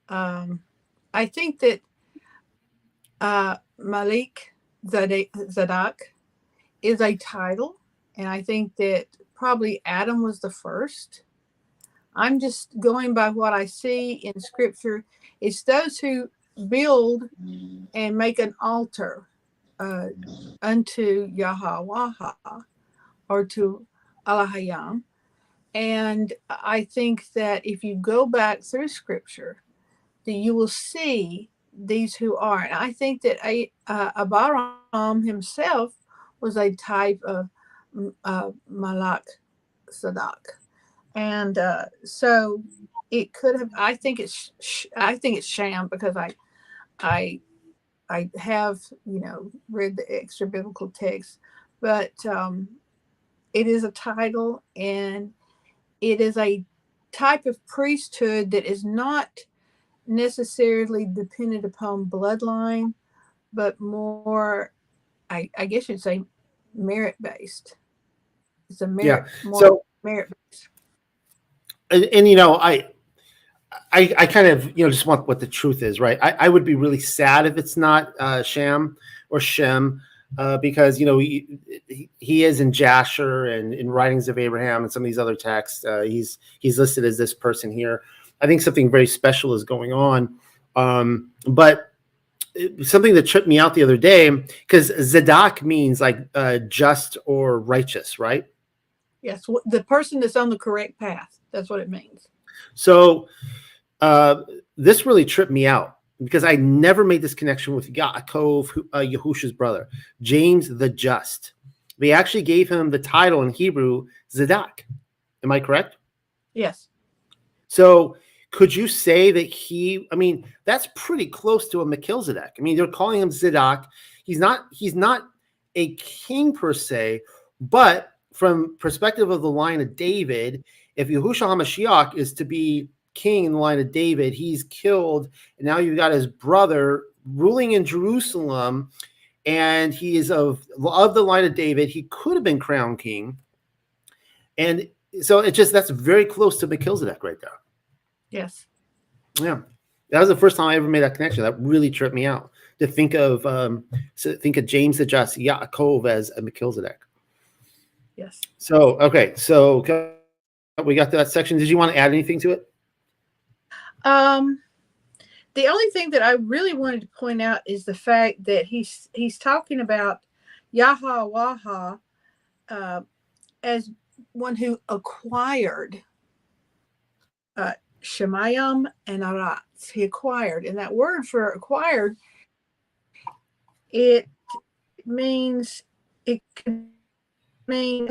I think that Malik Zadok is a title, and I think that probably Adam was the first. I'm just going by what I see in Scripture. It's those who build and make an altar unto Yahweh or to Allahayam. And I think that if you go back through Scripture, that you will see these who are. And I think that Abraham himself was a type of Malak Sadak. And so it could have. I think it's sham, because I have read the extra biblical text, but it is a title, and it is a type of priesthood that is not necessarily dependent upon bloodline, but more, I guess you'd say, merit based. It's a merit, merit based. And I kind of just want what the truth is, right? I would be really sad if it's not Sham or Shem, because he is in Jasher and in Writings of Abraham and some of these other texts. He's listed as this person here. I think something very special is going on, but something that tripped me out the other day, because Zadok means like just or righteous, right? Yes, the person that's on the correct path. That's what it means. So this really tripped me out, because I never made this connection with Yaakov, Yahusha's brother, James the Just. They actually gave him the title in Hebrew, Zadok. Am I correct? Yes. So could you say that that's pretty close to a Melchizedek. I mean, they're calling him Zadok. He's not a king per se, but from perspective of the line of David, if Yahushua HaMashiach is to be king in the line of David, he's killed, and now you've got his brother ruling in Jerusalem, and he is of the line of David. He could have been crowned king, and so that's very close to Melchizedek right there. Yes. Yeah, that was the first time I ever made that connection. That really tripped me out to think of James the Just, Yaakov, as a Melchizedek. Yes. So okay, so we got to that section. Did you want to add anything to it? The only thing that I really wanted to point out is the fact that he's talking about Yahweh as one who acquired Shemayim and Aratz. He acquired, and that word for acquired, it means it can mean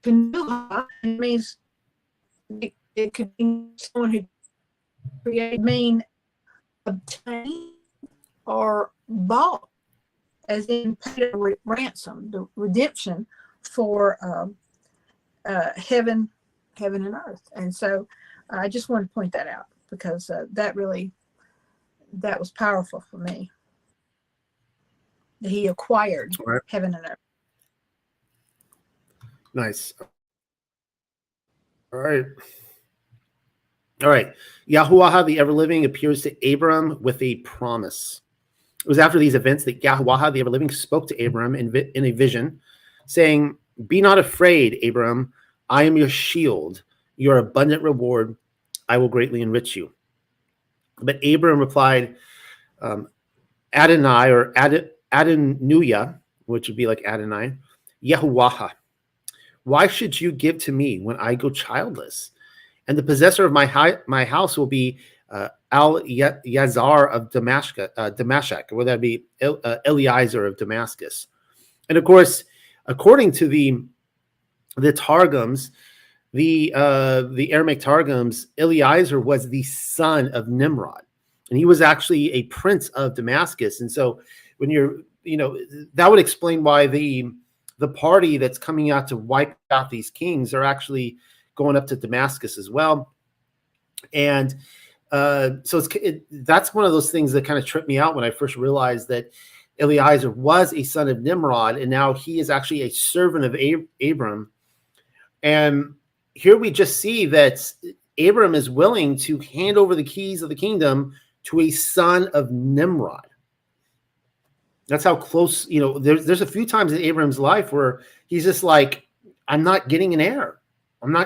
it means it could be someone who created mean obtained or bought, as in paid a ransom, the redemption for heaven and earth. And so I just wanted to point that out because that was powerful for me. He acquired heaven and earth. Nice. All right. All right. Yahuwah, the ever-living, appears to Abram with a promise. It was after these events that Yahuwah, the ever-living, spoke to Abram in a vision, saying, "Be not afraid, Abram. I am your shield, your abundant reward. I will greatly enrich you." But Abram replied, Adonai, or Adonuya, which would be like Adonai, Yahuwah, why should you give to me when I go childless? And the possessor of my house will be Yazar of Damascus, or would that be Eliezer of Damascus? And of course, according to the Targums, the Aramaic Targums, Eliezer was the son of Nimrod, and he was actually a prince of Damascus. And so, when that would explain why the party that's coming out to wipe out these kings are actually going up to Damascus as well. And so that's one of those things that kind of tripped me out when I first realized that Eliezer was a son of Nimrod, and now he is actually a servant of Abram. And here we just see that Abram is willing to hand over the keys of the kingdom to a son of Nimrod. That's how close, there's a few times in Abram's life where he's just like, I'm not getting an heir.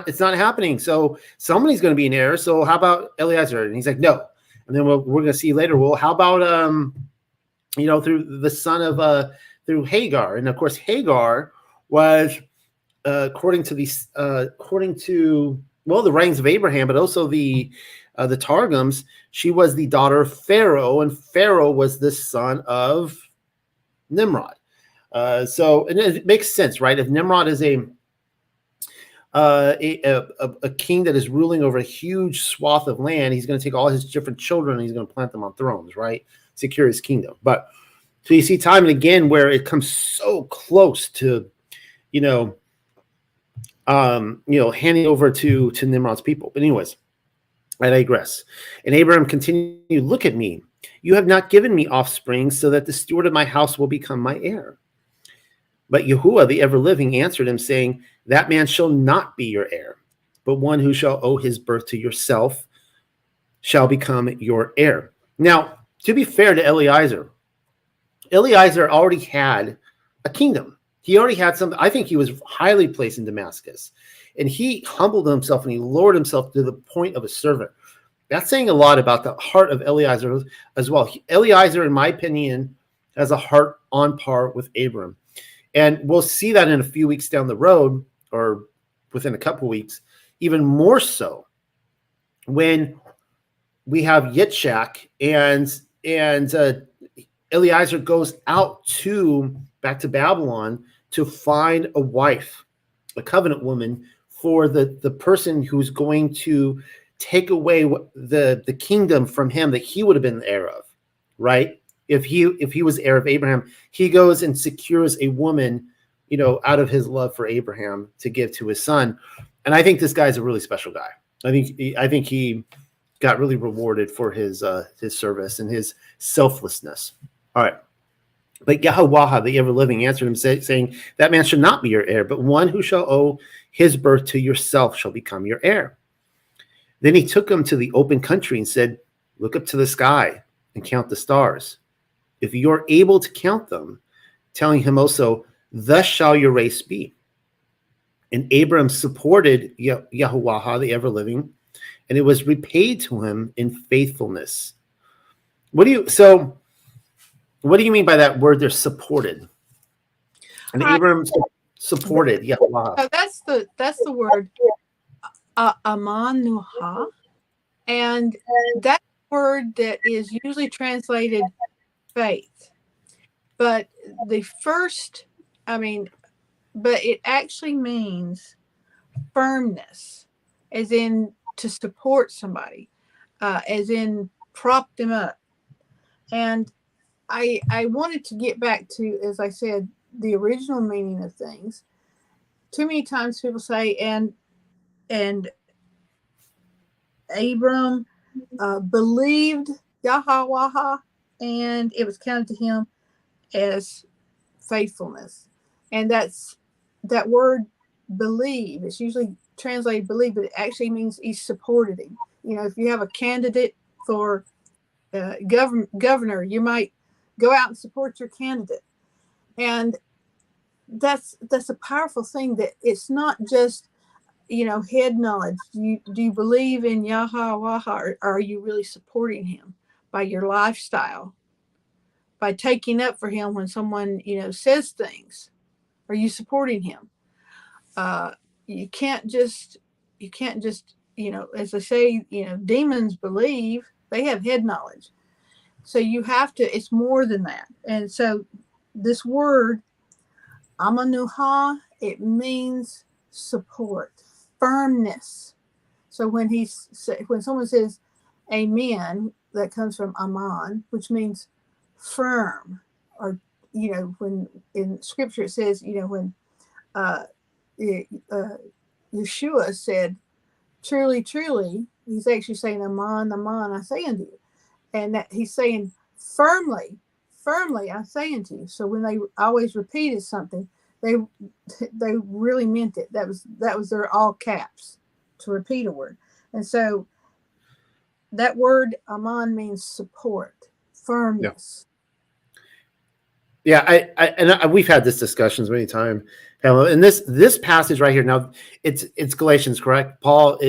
It's not happening. So somebody's going to be an heir. So how about Eliezer? And he's like, no. And then we're going to see later, well, how about, through the son of, through Hagar. And of course, Hagar was, according to the writings of Abraham, but also the Targums, she was the daughter of Pharaoh, and Pharaoh was the son of Nimrod. So and it makes sense, right? If Nimrod is a king that is ruling over a huge swath of land, he's going to take all his different children and he's going to plant them on thrones, right? Secure his kingdom. But so you see time and again where it comes so close to, handing over to Nimrod's people. But anyways, I digress. And Abraham continued, look at me. You have not given me offspring so that the steward of my house will become my heir. But Yahuwah, the ever-living, answered him, saying, that man shall not be your heir, but one who shall owe his birth to yourself shall become your heir. Now, to be fair to Eliezer already had a kingdom. He already had something. I think he was highly placed in Damascus. And he humbled himself and he lowered himself to the point of a servant. That's saying a lot about the heart of Eliezer as well. Eliezer, in my opinion, has a heart on par with Abram. And we'll see that in a few weeks down the road, or within a couple weeks, even more so when we have Yitzhak and Eliezer goes back to Babylon to find a wife, a covenant woman for the person who's going to take away the kingdom from him that he would have been the heir of, right? If he was heir of Abraham, he goes and secures a woman, out of his love for Abraham to give to his son. And I think this guy's a really special guy. I think he got really rewarded for his service and his selflessness. All right. But Yahuwah, the ever-living, answered him, saying, that man shall not be your heir, but one who shall owe his birth to yourself shall become your heir. Then he took him to the open country and said, look up to the sky and count the stars, if you're able to count them, telling him also, thus shall your race be. And Abram supported Yahuwah, the ever-living, and it was repaid to him in faithfulness. What do you mean by that word? They're supported. And Abram supported Yahuwah. So that's the word amanuha, and that word that is usually translated faith, but but it actually means firmness, as in to support somebody. as in propped him up. And I wanted to get back to, as I said, the original meaning of things. Too many times people say, and Abram believed Yahweh, and it was counted to him as faithfulness. And that word believe. It's usually translated believe, but it actually means he supported him. You know, if you have a candidate for governor, you might go out and support your candidate. And that's a powerful thing, that it's not just, you know, head knowledge. Do you believe in Yahweh, or are you really supporting him by your lifestyle, by taking up for him when someone, you know, says things? Are you supporting him? You can't just, you know, as I say, you know, demons believe, they have head knowledge. So you have to, it's more than that. And so this word, amanuha, it means support, firmness. So when someone says amen, that comes from aman, which means firm. Or, you know, when in scripture it says, you know, when Yeshua said, truly, truly, he's actually saying, aman, aman, I say unto you. And that he's saying, firmly, firmly, I say unto you. So when they always repeated something, they really meant it. That was their all caps to repeat a word. And so that word aman means support, firmness. Yeah, we've had this discussions many times, Pamela. And this passage right here, now it's Galatians, correct? Paul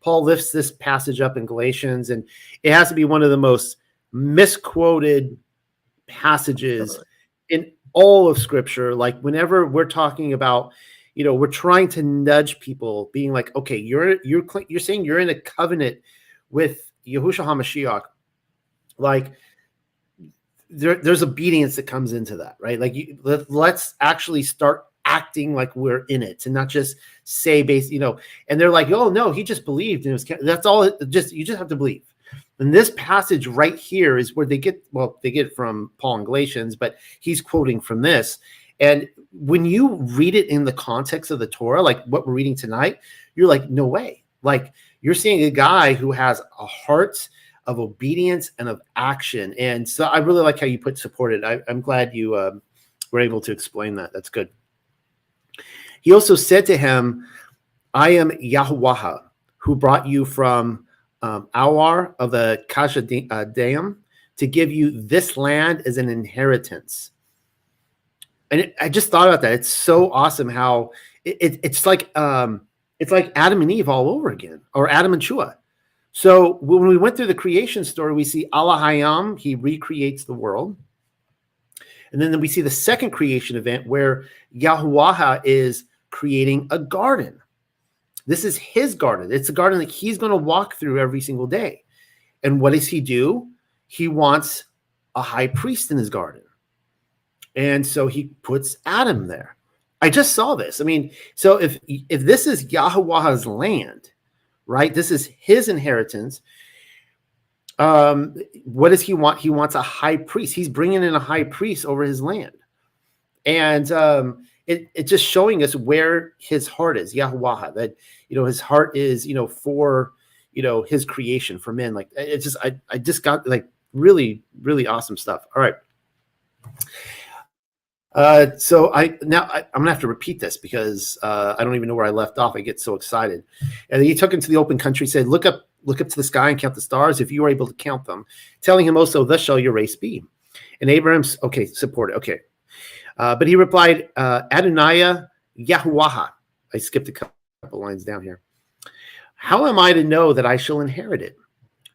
lifts this passage up in Galatians, and it has to be one of the most misquoted passages in all of Scripture. Like whenever we're talking about, you know, we're trying to nudge people, being like, okay, you're saying you're in a covenant with Yahushua HaMashiach, like. There's obedience that comes into that, right? Like let's actually start acting like we're in it, and not just say you know. And they're like, oh no, he just believed, and that's all. You just have to believe. And this passage right here is where they get it from Paul in Galatians, but he's quoting from this. And when you read it in the context of the Torah, like what we're reading tonight, you're like, no way. Like you're seeing a guy who has a heart of obedience and of action. And so I really like how you put supported. I'm glad you were able to explain that. That's good. He also said to him, I am Yahuwah, who brought you from Awar of the Kashadim to give you this land as an inheritance. And I just thought about that. It's so awesome how it's like Adam and Eve all over again, or Adam and Shua. So when we went through the creation story, we see Allah Hayam, he recreates the world. And then we see the second creation event where Yahuwah is creating a garden. This is his garden. It's a garden that he's going to walk through every single day. And what does he do? He wants a high priest in his garden. And so he puts Adam there. I just saw this. I mean, so if this is Yahuwah's land, right? This is his inheritance. What does he want? He wants a high priest. He's bringing in a high priest over his land. And it's just showing us where his heart is, Yahuwah, that, you know, his heart is, you know, for, you know, his creation for men. Like it's just, I just got like really, really awesome stuff. All right. So I'm gonna have to repeat this because I don't even know where I left off. I get so excited. And he took him to the open country, said, look up to the sky and count the stars if you are able to count them, telling him also, thus shall your race be. And Abraham's support it. Okay. But he replied, Adonai Yahuwah. I skipped a couple lines down here. How am I to know that I shall inherit it?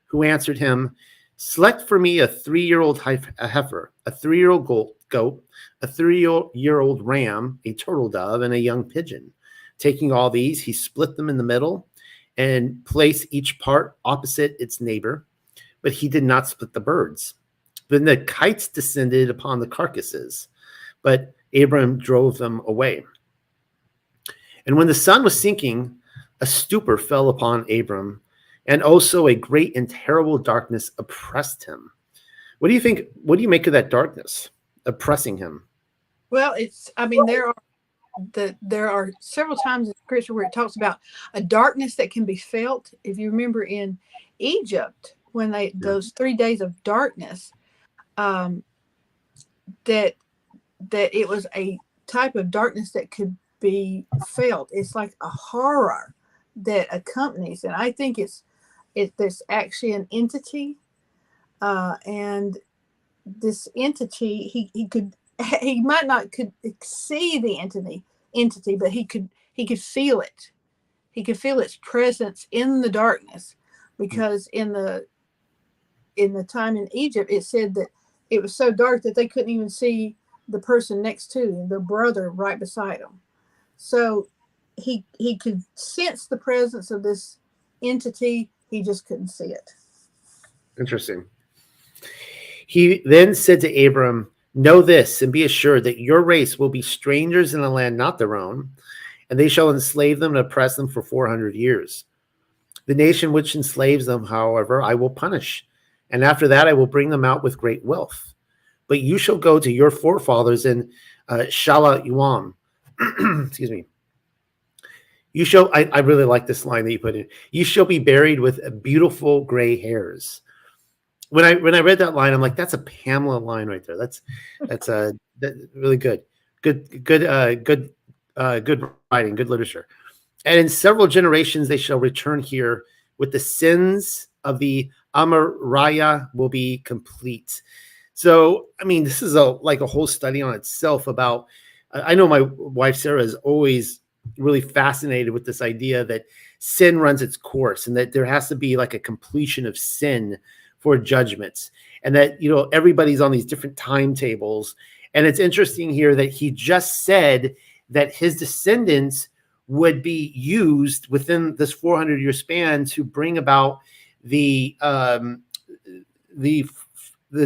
Who answered him, select for me a 3-year-old heifer, a 3-year-old goat, a 3-year-old ram, a turtle dove, and a young pigeon. Taking all these, he split them in the middle and placed each part opposite its neighbor, but he did not split the birds. Then the kites descended upon the carcasses, but Abram drove them away. And when the sun was sinking, a stupor fell upon Abram, and also a great and terrible darkness oppressed him. What do you think? What do you make of that darkness oppressing him? Well, there are several times in scripture where it talks about a darkness that can be felt. If you remember in Egypt, when those 3 days of darkness, um, that it was a type of darkness that could be felt. It's like a horror that accompanies, and I think there's actually an entity, and this entity he might not could see the entity, but he could feel it. He could feel its presence in the darkness, because in the time in Egypt, it said that it was so dark that they couldn't even see the person next to them, the brother right beside him. So he could sense the presence of this entity. He just couldn't see it. Interesting. He then said to Abram, "Know this and be assured that your race will be strangers in a land not their own, and they shall enslave them and oppress them for 400 years. The nation which enslaves them, however, I will punish, and after that I will bring them out with great wealth. But you shall go to your forefathers in Shala-Uam." Excuse me. You shall, I really like this line that you put in. "You shall be buried with beautiful gray hairs." When I read that line, I'm like, that's a Pamela line right there. That's really good. Good writing, good literature. "And in several generations they shall return here, with the sins of the Amariah will be complete." So, I mean, this is like a whole study on itself about, I know my wife Sarah is always really fascinated with this idea that sin runs its course, and that there has to be like a completion of sin for judgments, and that, everybody's on these different timetables. And it's interesting here that he just said that his descendants would be used within this 400-year span to bring about the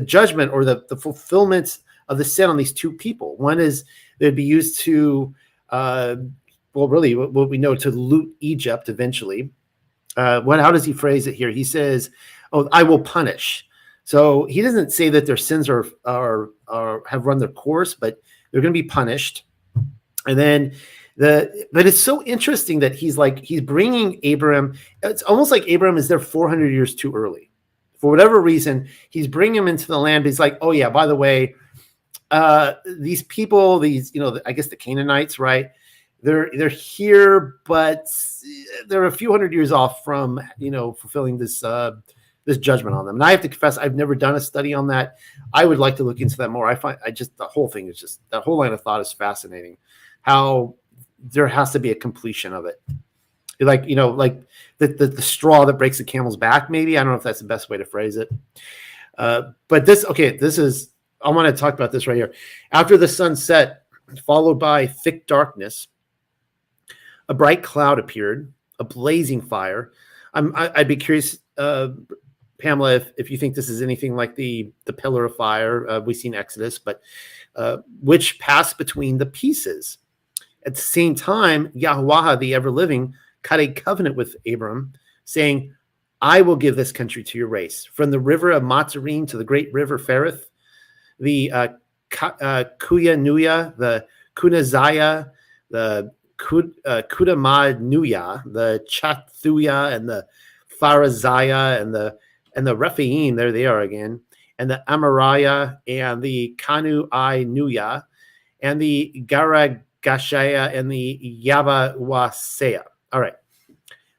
judgment, or the fulfillment of the sin on these two people. One is they'd be used to, really what we know, to loot Egypt eventually. How does he phrase it here? He says, "Oh, I will punish." So he doesn't say that their sins are have run their course, but they're going to be punished. And then but it's so interesting that he's bringing Abram. It's almost like Abram is there 400 years too early. For whatever reason, he's bringing him into the land. He's like, "Oh yeah, by the way, these people, I guess the Canaanites, right? They're here, but they're a few hundred years off from, fulfilling this judgment on them." And I have to confess, I've never done a study on that. I would like to look into that more. The whole thing is just, that whole line of thought is fascinating. How there has to be a completion of it. Like the straw that breaks the camel's back, maybe. I don't know if that's the best way to phrase it. But this is, I want to talk about this right here. "After the sun set, followed by thick darkness, a bright cloud appeared, a blazing fire." I'd be curious, Pamela, if you think this is anything like the pillar of fire we see in Exodus, but which passed between the pieces. At the same time, Yahweh, the ever-living, cut a covenant with Abram, saying, "I will give this country to your race, from the river of Matzarim to the great river Pharith, the Kuyanuya, the Kunazaya, the Kudamanuya, the Chathuya, and the Pharazaya, and the Rephaim, there they are again, and the Amariah, and the Kanu-I-Nuya, and the Garagashaya, and the Yavawasea." All right.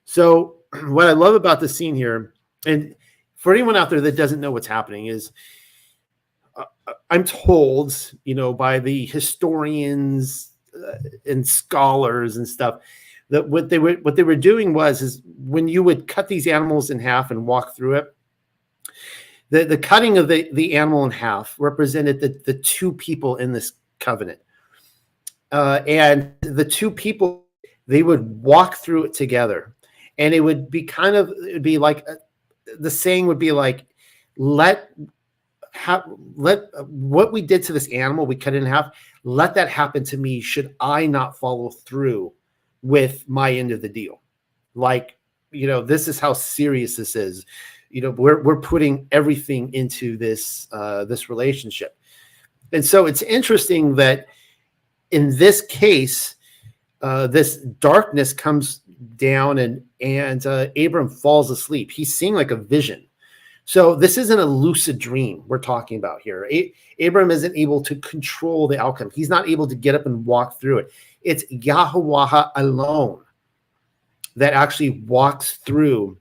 So what I love about the scene here, and for anyone out there that doesn't know what's happening, is I'm told, by the historians and scholars and stuff, that what they were doing is when you would cut these animals in half and walk through it, the cutting of the animal in half represented the two people in this covenant, and the two people, they would walk through it together, and it would be like the saying would be like, let what we did to this animal, we cut it in half, let that happen to me should I not follow through with my end of the deal. Like, this is how serious this is. We're putting everything into this relationship. And so it's interesting that in this case, this darkness comes down and Abram falls asleep. He's seeing like a vision. So this isn't a lucid dream we're talking about here. Abram isn't able to control the outcome. He's not able to get up and walk through it. It's Yahweh alone that actually walks through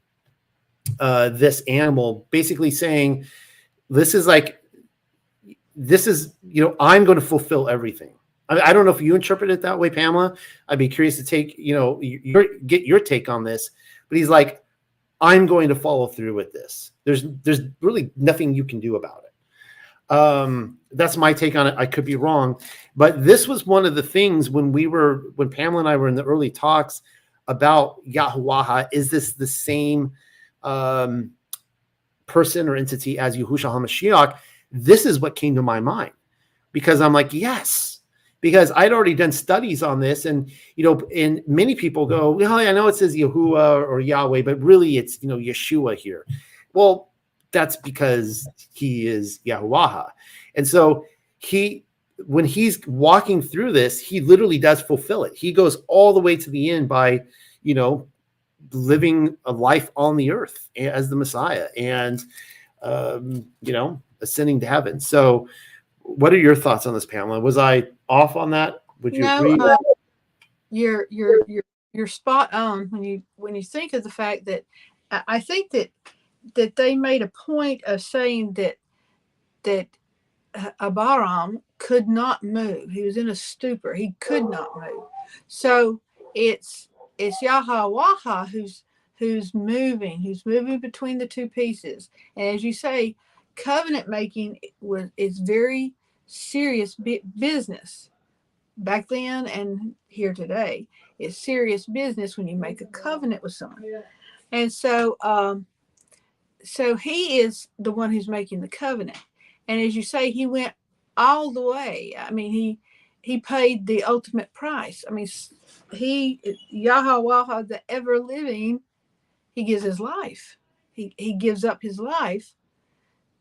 this animal, basically saying, this is, I'm going to fulfill everything. I don't know if you interpret it that way, Pamela. I'd be curious to get your take on this. But he's like, I'm going to follow through with this. There's really nothing you can do about it. That's my take on it. I could be wrong, but this was one of the things when Pamela and I were in the early talks about Yahuwah. Is this the same person or entity as Yahushua HaMashiach? This is what came to my mind, because I'm like, yes, because I'd already done studies on this, and and many people go, well, I know it says Yahuwah or Yahweh, but really it's Yeshua here. Well, that's because he is Yahuwah, and so when he's walking through this, he literally does fulfill it. He goes all the way to the end by living a life on the earth as the Messiah, and ascending to heaven. So what are your thoughts on this, Pamela? Was I off on that? Would you agree? You're spot on when you think of the fact that I think that they made a point of saying that Abraham could not move. He was in a stupor. He could not move. So it's Yahweh who's moving between the two pieces. And as you say, covenant making is very serious business back then and here today. It's serious business when you make a covenant with someone. And so so he is the one who's making the covenant. And as you say, he went all the way. I mean, he paid the ultimate price. I mean, Yahweh, the ever living, he gives his life. He gives up his life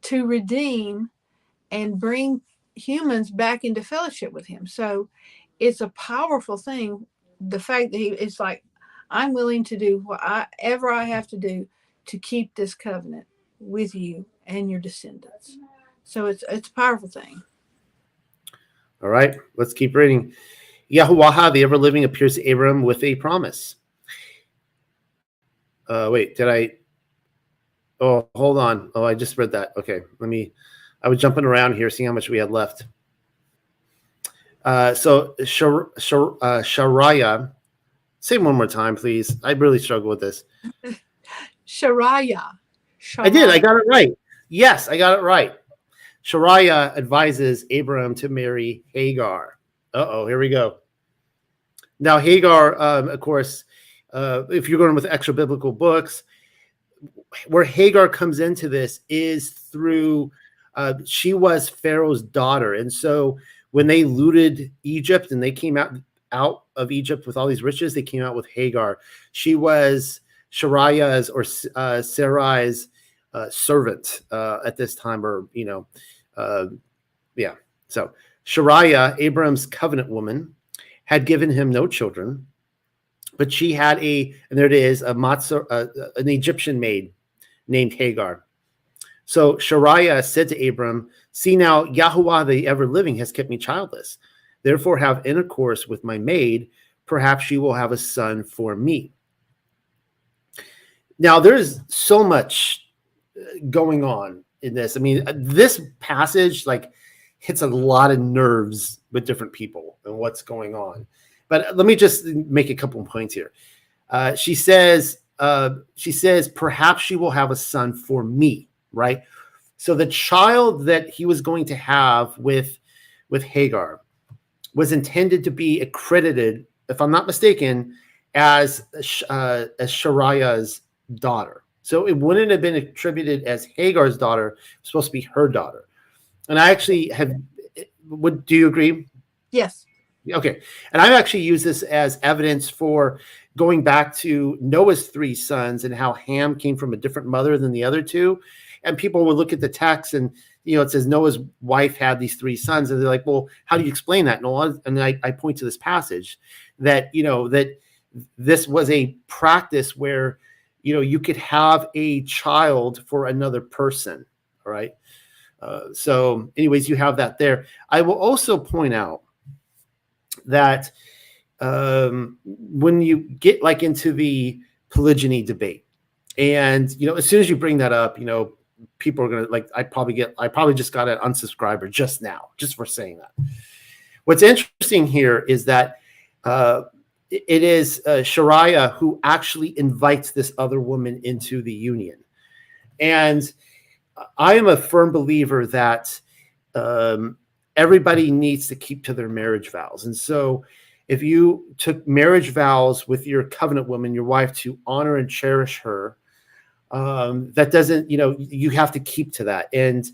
to redeem and bring humans back into fellowship with him. So it's a powerful thing. The fact that it's like, I'm willing to do whatever I have to do to keep this covenant with you and your descendants. So it's a powerful thing. All right, let's keep reading. Yahuwah, the ever living, appears to Abram with a promise. Wait, did I? Oh, hold on. Oh, I just read that. Okay, I was jumping around here, seeing how much we had left. So Shariah, say one more time, please. I really struggle with this. Shariah. I did. I got it right. Yes, I got it right. Shariah advises Abram to marry Hagar. Here we go. Now, Hagar, of course, if you're going with extra biblical books, where Hagar comes into this is through, she was Pharaoh's daughter. And so when they looted Egypt and they came out of Egypt with all these riches, they came out with Hagar. She was Shariah's or Sarai's servant at this time, or, So Shariah, Abram's covenant woman, had given him no children, but she had and there it is, an Egyptian maid named Hagar. So Shariah said to Abram, see now, Yahuwah the ever-living has kept me childless. Therefore have intercourse with my maid. Perhaps she will have a son for me. Now, there's so much going on in this. I mean, this passage hits a lot of nerves with different people and what's going on. But let me just make a couple of points here. She says, perhaps she will have a son for me, right? So the child that he was going to have with Hagar was intended to be accredited, if I'm not mistaken, as Shariah's daughter. So it wouldn't have been attributed as Hagar's daughter. It's supposed to be her daughter. And I actually do you agree? Yes. Okay. And I've actually used this as evidence for going back to Noah's 3 sons and how Ham came from a different mother than the other two. And people would look at the text and, it says Noah's wife had these 3 sons. And they're like, well, how do you explain that, Noah? And I point to this passage that, that this was a practice where, you could have a child for another person. All right. So anyways, you have that there. I will also point out that when you get like into the polygyny debate, and as soon as you bring that up, people are gonna like, I probably just got an unsubscriber just now, just for saying that. What's interesting here is that it is Shariah who actually invites this other woman into the union, and I am a firm believer that everybody needs to keep to their marriage vows. And so if you took marriage vows with your covenant woman, your wife, to honor and cherish her, that doesn't, you have to keep to that. And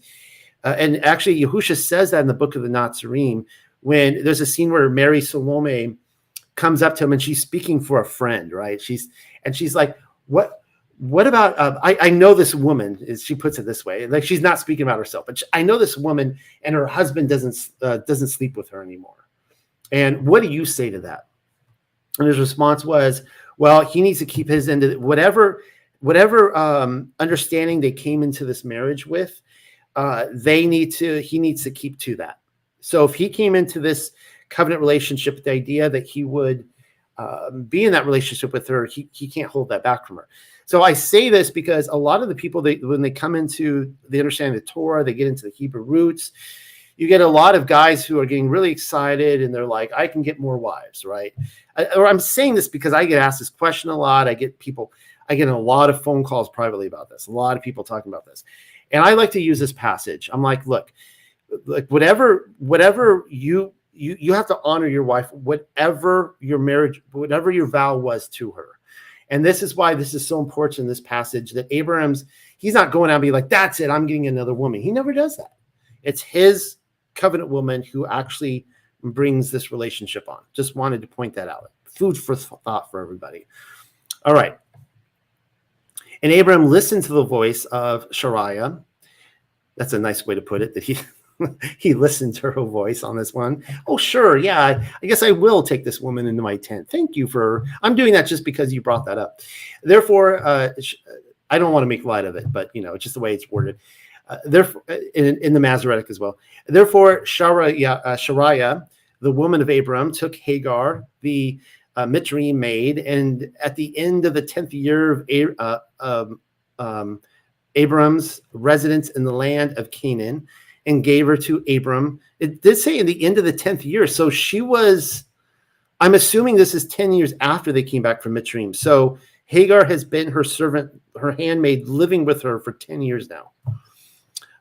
actually Yahusha says that in the book of the Nazarene, when there's a scene where Mary Salome comes up to him and she's speaking for a friend, right? She's like, what about, I know this woman, she puts it this way, like she's not speaking about herself, but I know this woman and her husband doesn't sleep with her anymore. And what do you say to that? And his response was, well, he needs to keep his end of it. Whatever understanding they came into this marriage with, he needs to keep to that. So if he came into this covenant relationship with the idea that he would be in that relationship with her, he can't hold that back from her. So I say this because a lot of the people, when they come into the understanding of the Torah, they get into the Hebrew roots, you get a lot of guys who are getting really excited and they're like, I can get more wives, right? I'm saying this because I get asked this question a lot. I get a lot of phone calls privately about this, a lot of people talking about this. And I like to use this passage. I'm like, look, whatever you have to honor your wife, whatever your marriage, whatever your vow was to her. And this is why this is so important in this passage, that he's not going out and be like, that's it, I'm getting another woman. He never does that. It's his covenant woman who actually brings this relationship on. Just wanted to point that out. Food for thought for everybody. All right. And Abraham listened to the voice of Shariah. That's a nice way to put it, that he listened to her voice on this one. Oh, sure. Yeah, I guess I will take this woman into my tent. Thank you I'm doing that just because you brought that up. Therefore, I don't want to make light of it, but it's just the way it's worded. Therefore, in the Masoretic as well. Therefore, Shariah, the woman of Abram, took Hagar, the Mitzrayim maid, and at the end of the 10th year of Abram's residence in the land of Canaan, and gave her to Abram. It did say in the end of the 10th year. So I'm assuming this is 10 years after they came back from Mitzrayim. So Hagar has been her servant, her handmaid, living with her for 10 years now.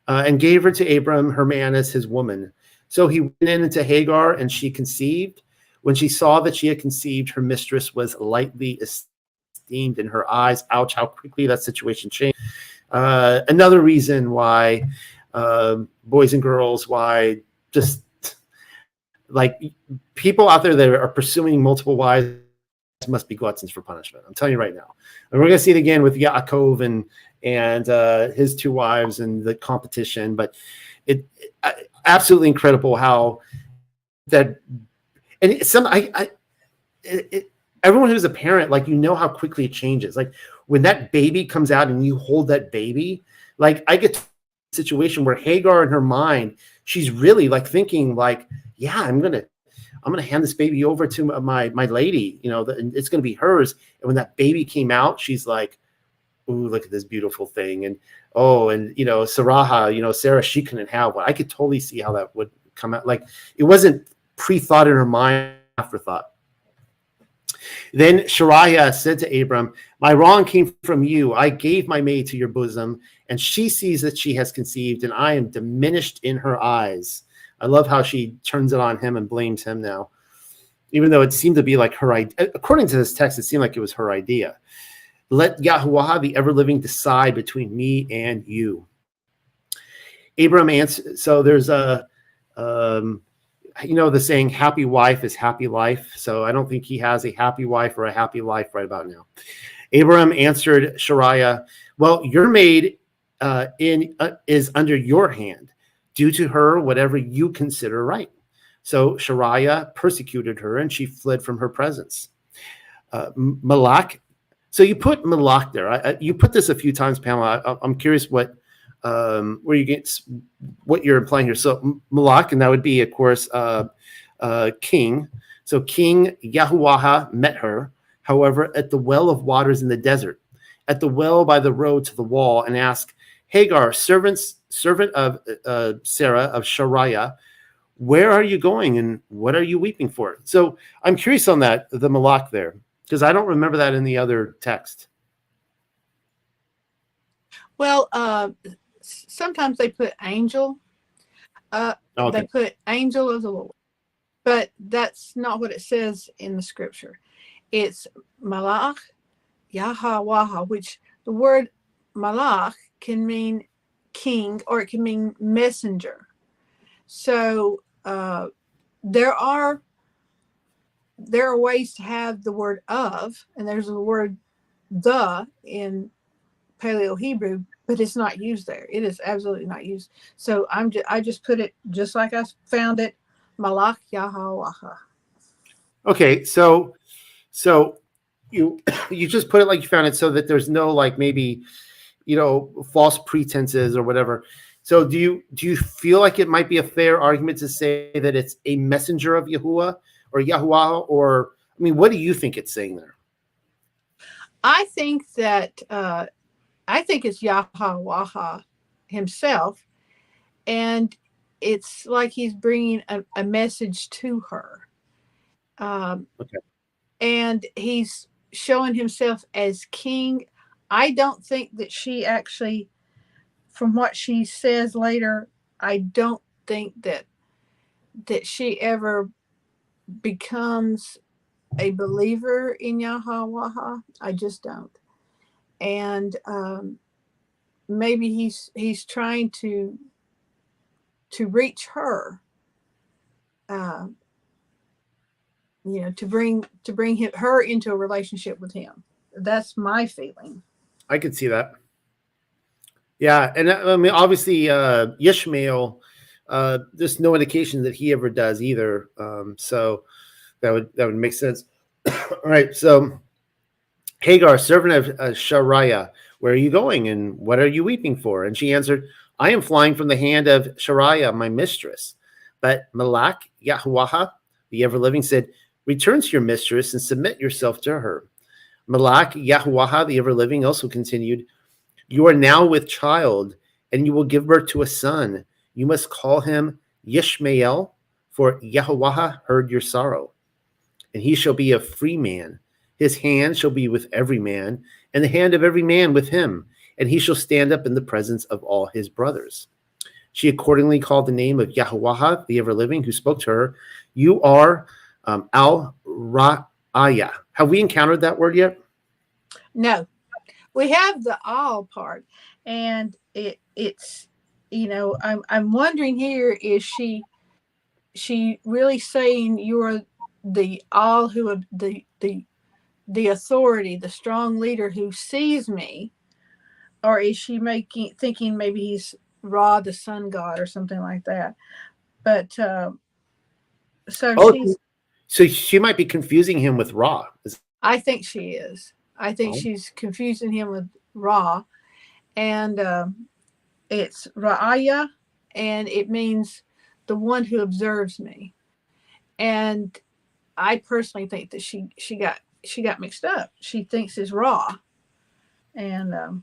And gave her to Abram, her man, as his woman. So he went into Hagar, and she conceived. When she saw that she had conceived, her mistress was lightly esteemed in her eyes. Ouch, how quickly that situation changed. Another reason why boys and girls, why just like people out there that are pursuing multiple wives must be gluttons for punishment. I'm telling you right now. And we're going to see it again with Yaakov and his 2 wives and the competition. But it absolutely incredible how that, and everyone who's a parent, like, how quickly it changes. Like when that baby comes out and you hold that baby, like I get to a situation where Hagar in her mind, she's really like thinking like, yeah, I'm gonna hand this baby over to my lady, it's gonna be hers. And when that baby came out, she's like, ooh, look at this beautiful thing. And Sarah, she couldn't have one. I could totally see how that would come out. Like it wasn't pre-thought in her mind, afterthought. Then Shariah said to Abram, my wrong came from you. I gave my maid to your bosom, and she sees that she has conceived, and I am diminished in her eyes. I love how she turns it on him and blames him now, even though it seemed to be like her idea. According to this text, it seemed like it was her idea. Let Yahuwah, the ever-living, decide between me and you. Abram answered. So there's you know, the saying, happy wife is happy life. So I don't think he has a happy wife or a happy life right about now. Abraham answered Shariah, well, your maid is under your hand. Do to her whatever you consider right. So Shariah persecuted her, and she fled from her presence. Malak. So you put Malak there. You put this a few times, Pamela. I'm curious what where you get what you're implying here. So Malak, and that would be, of course, king. So King Yahuwah met her, however, at the well of waters in the desert, at the well by the road to the wall, and asked Hagar, servant of Sarah of Shariah, where are you going and what are you weeping for? So I'm curious on that, the Malak there, because I don't remember that in the other text. Well, sometimes they put angel. Okay. They put angel of the Lord, but that's not what it says in the scripture. It's malach Yahweh, which the word malach can mean king or it can mean messenger. So there are ways to have the word of, and there's the word the in Paleo Hebrew, but it's not used there. It is absolutely not used. So I just put it just like I found it, Malach Yahweh. Okay, so you just put it like you found it, so that there's no, like, maybe, you know, false pretenses or whatever. So do you feel like it might be a fair argument to say that it's a messenger of Yahuwah or Yahuwah, or I mean, what do you think it's saying there? I think it's Yahweh himself, and it's like he's bringing a message to her. Okay. And he's showing himself as king. I don't think that she actually, from what she says later, I don't think that she ever becomes a believer in Yahweh. I just don't. And maybe he's trying to reach her, you know, to bring her into a relationship with him. That's my feeling. I could see that. Yeah, and I mean, obviously, Ishmael, there's no indication that he ever does either. So that would make sense. All right, so Hagar, servant of Shariah, where are you going and what are you weeping for? And she answered, I am flying from the hand of Shariah, my mistress. But Malak, Yahuwah, the ever-living, said, return to your mistress and submit yourself to her. Malak, Yahuwah, the ever-living, also continued, you are now with child, and you will give birth to a son. You must call him Yishmael, for Yahuwah heard your sorrow. And he shall be a free man. His hand shall be with every man, and the hand of every man with him, and he shall stand up in the presence of all his brothers. She accordingly called the name of Yahuwah, the ever-living, who spoke to her. You are Al-Ra'ayah. Have we encountered that word yet? No. We have the all part, and it's, you know, I'm wondering here, is she really saying you're the all who the authority, the strong leader who sees me, or is she thinking maybe he's Ra, the sun god, or something like that? But so she might be confusing him with Ra. I think she is. I think she's confusing him with Ra, and it's Ra'aya, and it means the one who observes me. And I personally think that she got mixed up. She thinks it's Ra, and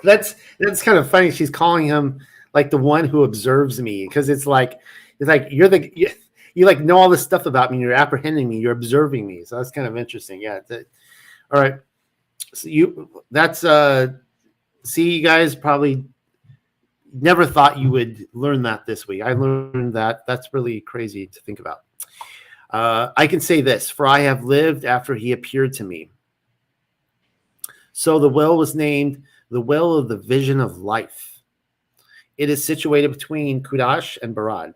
that's kind of funny. She's calling him like the one who observes me, because it's like you like know all this stuff about me. You're apprehending me. You're observing me. So that's kind of interesting. Yeah. All right. So see, you guys probably never thought you would learn that this week. I learned that. That's really crazy to think about. I can say this, for I have lived after he appeared to me. So the well was named the well of the vision of life. It is situated between Kudash and Barad.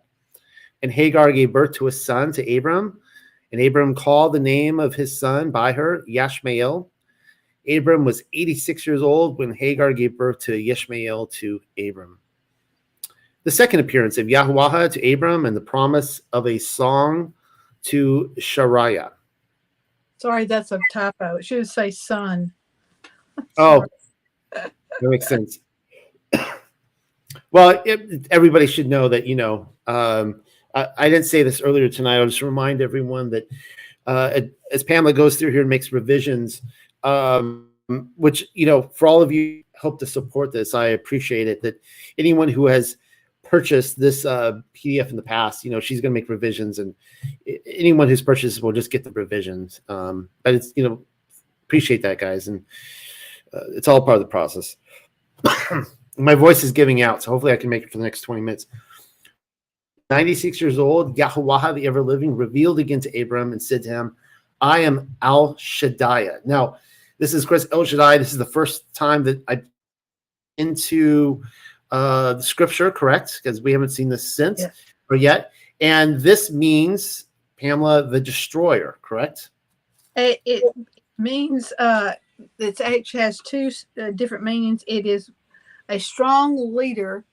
And Hagar gave birth to a son to Abram, and Abram called the name of his son by her Yashmael. Abram was 86 years old when Hagar gave birth to Yishmael to Abram. The second appearance of Yahuwah to Abram and the promise of a song to Shariah. Sorry, that's a typo. It should say son. Oh, that makes sense. Well, everybody should know that, I didn't say this earlier tonight. I'll just remind everyone that as Pamela goes through here and makes revisions, which, for all of you help to support this, I appreciate it. That anyone who has purchased this PDF in the past, she's going to make revisions, and anyone who's purchased will just get the revisions. But it's, appreciate that, guys. And it's all part of the process. My voice is giving out, so hopefully I can make it for the next 20 minutes. 96 years old, Yahuwah, the ever-living, revealed again to Abram and said to him, I am Al Shaddai. Now, this is Chris El Shaddai. This is the first time that I'm into the scripture, correct? Because we haven't seen this since or yet. And this means, Pamela, the destroyer, correct? It means, it actually has two different meanings. It is a strong leader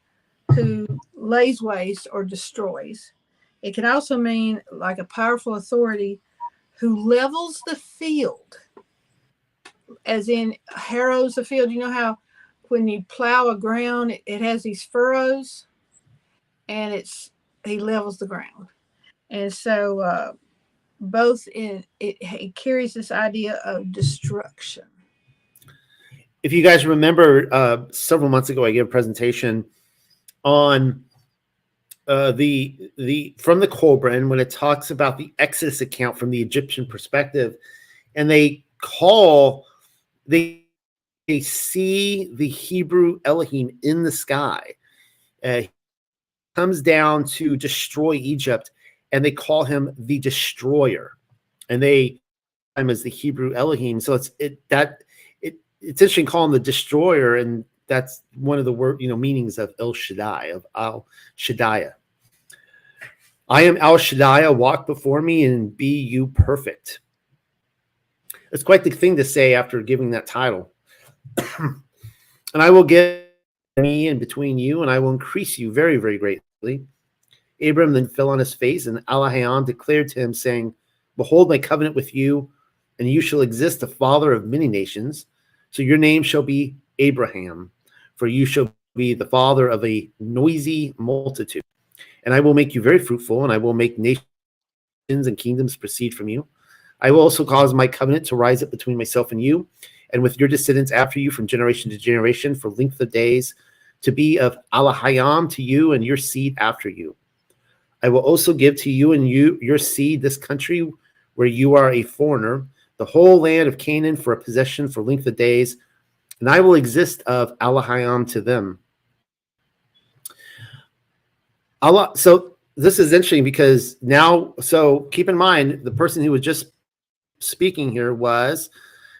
who lays waste or destroys. It can also mean like a powerful authority who levels the field, as in harrows the field. You know how when you plow a ground, it has these furrows, and he levels the ground. And so both it carries this idea of destruction. If you guys remember, several months ago, I gave a presentation on the from the Kolbrin when it talks about the Exodus account from the Egyptian perspective, and they see the Hebrew Elohim in the sky. He comes down to destroy Egypt, and they call him the destroyer, and they him as the Hebrew Elohim. So it's interesting calling him the destroyer, and that's one of the meanings of El Shaddai, of Al Shaddai. I am Al Shaddai, walk before me and be you perfect. It's quite the thing to say after giving that title. And I will give me in between you, and I will increase you very, very greatly. Abram then fell on his face, and Elohim declared to him, saying, Behold, my covenant with you, and you shall exist the father of many nations. So your name shall be Abraham, for you shall be the father of a noisy multitude. And I will make you very fruitful, and I will make nations and kingdoms proceed from you. I will also cause my covenant to rise up between myself and you, and with your descendants after you from generation to generation for length of days, to be of Elohim to you and your seed after you. I will also give to you and your seed this country where you are a foreigner, the whole land of Canaan for a possession for length of days, and I will exist of Elohim to them. Allah. So this is interesting because now, so keep in mind, the person who was just speaking here was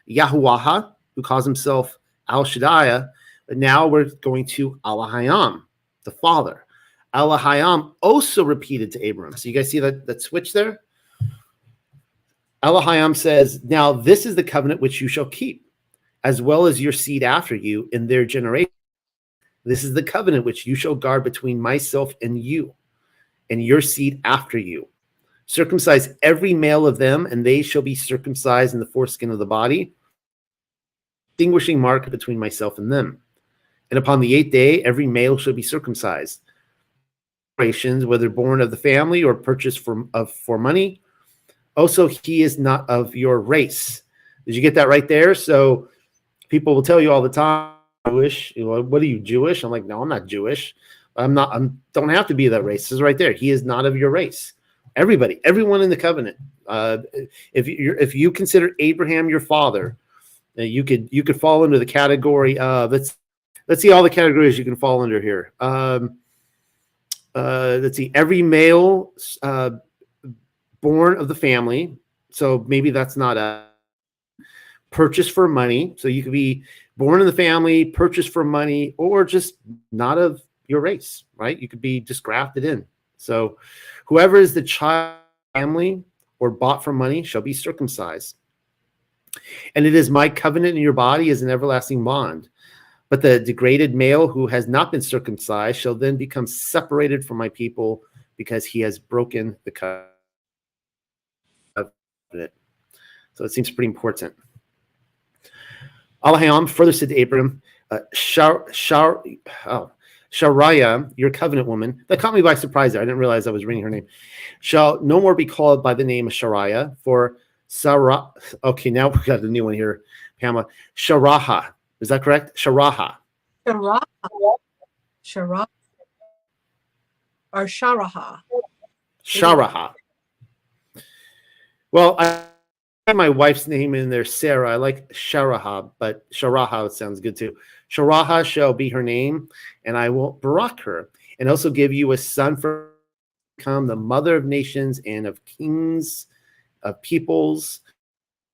Yahuwah, who calls himself Al Shaddai, but now we're going to Elohim, the Father. Elohim also repeated to Abram. So you guys see that switch there? Elohim says, now this is the covenant which you shall keep, as well as your seed after you in their generation. This is the covenant which you shall guard between myself and you, and your seed after you. Circumcise every male of them, and they shall be circumcised in the foreskin of the body, distinguishing mark between myself and them. And upon the 8th day, every male shall be circumcised. Whether born of the family or purchased for money. Also, he is not of your race. Did you get that right there? So people will tell you all the time, Jewish. What are you, Jewish? I'm like, no, I'm not Jewish. I'm not. Don't have to be that race. This is right there. He is not of your race. Everybody, everyone in the covenant. If you consider Abraham your father, you could fall into the category of let's see all the categories you can fall under here. Let's see, every male born of the family. So maybe that's not a purchase for money. So you could be born in the family, purchased for money, or just not of your race, right? You could be just grafted in. So whoever is the child of family or bought for money shall be circumcised. And it is my covenant in your body as an everlasting bond. But the degraded male who has not been circumcised shall then become separated from my people because he has broken the covenant. So it seems pretty important. Alahayam further said to Abram, Shariah, your covenant woman, that caught me by surprise there. I didn't realize I was reading her name, shall no more be called by the name of Shariah, for Sarah. Okay, now we got a new one here, Pamela. Sharaha. Is that correct? Sharaha. Sharaha. Or Sharaha. Sharaha. Well, I have my wife's name in there, Sarah. I like Sharaha, but Sharaha sounds good too. Sharaha shall be her name, and I will barak her, and also give you a son for become the mother of nations and of kings, of peoples.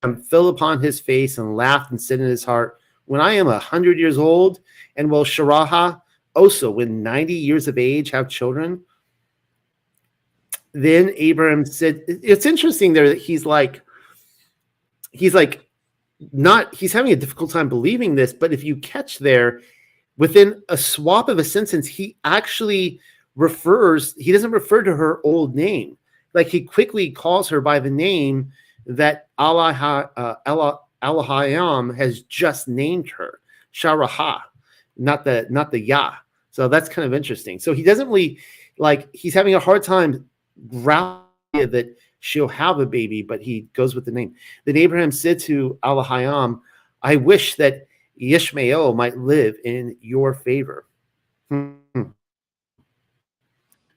And fell upon his face and laughed and said in his heart, when I am 100 years old, and will Sharaha also, when 90 years of age, have children? Then Abraham said, it's interesting there that he's having a difficult time believing this, but if you catch there, within a swap of a sentence, he actually he doesn't refer to her old name. Like he quickly calls her by the name that Alahayam has just named her, Sharaha, not the Yah. So that's kind of interesting. So he doesn't really, he's having a hard time grasping that she'll have a baby, but he goes with the name. Then Abraham said to Alahayam, I wish that Ishmael might live in your favor.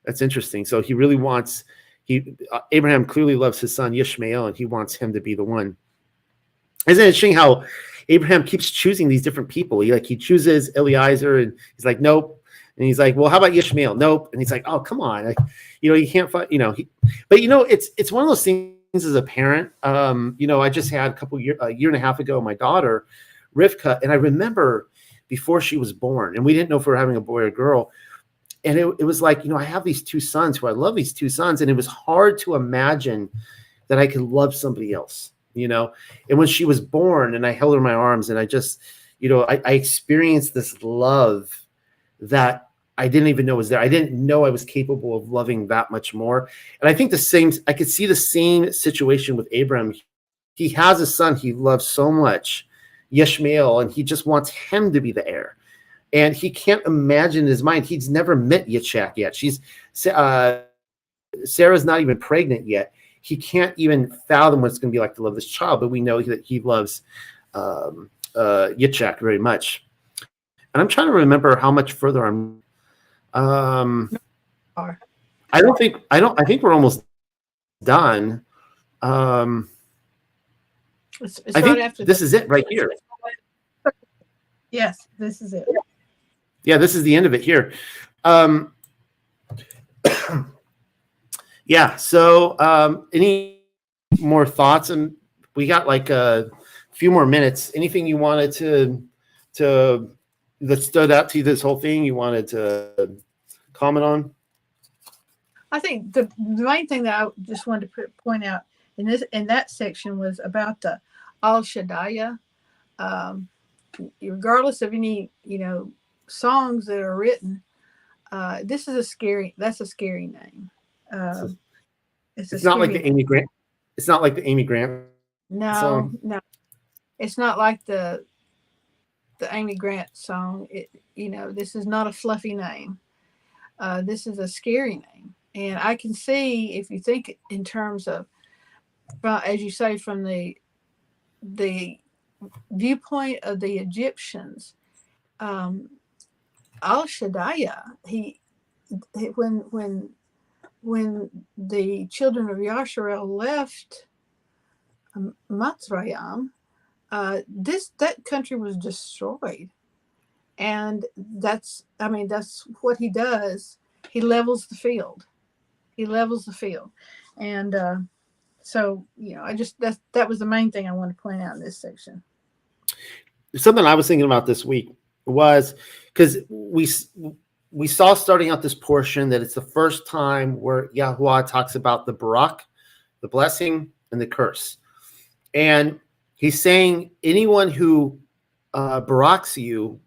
That's interesting. So he really wants, Abraham clearly loves his son Ishmael, and he wants him to be the one. Isn't it interesting how Abraham keeps choosing these different people? He chooses Eliezer, and he's like, nope. And he's like, well, how about Ishmael? Nope. And he's like, oh, come on. You can't find, but it's one of those things as a parent. I just had a year and a half ago, my daughter, Rivka, and I remember before she was born, and we didn't know if we were having a boy or girl. And it was like, I have these two sons who I love these two sons. And it was hard to imagine that I could love somebody else, And when she was born and I held her in my arms and I just, I experienced this love that I didn't even know was there. I didn't know I was capable of loving that much more. And I think I could see the same situation with Abraham. He has a son he loves so much, Ishmael, and he just wants him to be the heir. And he can't imagine in his mind. He's never met Yitzhak yet. Sarah's not even pregnant yet. He can't even fathom what it's going to be like to love this child. But we know that he loves Yitzhak very much. And I'm trying to remember how much further I'm. I think we're almost done. It's I right think after this is it right here. Yes, this is it. Yeah, this is the end of it here. Yeah. So, any more thoughts? And we got a few more minutes. Anything you wanted to that stood out to you? This whole thing you wanted to comment on? I think the main thing that I just wanted to point out in that section was about the Al Shaddai. Regardless of any songs that are written, that's a scary name. It's not like the Amy Grant. It's not like the Amy Grant song. No, it's not like the Amy Grant song. This is not a fluffy name. This is a scary name, and I can see, if you think in terms of, as you say, from the viewpoint of the Egyptians, Al Shaddai, when the children of Yasharel left Matzrayim, that country was destroyed, and that's what he does. He levels the field. And so that was the main thing I wanted to point out in this section. Something I was thinking about this week was because we saw starting out this portion that it's the first time where Yahuwah talks about the barak, the blessing, and the curse. And he's saying anyone who baraks you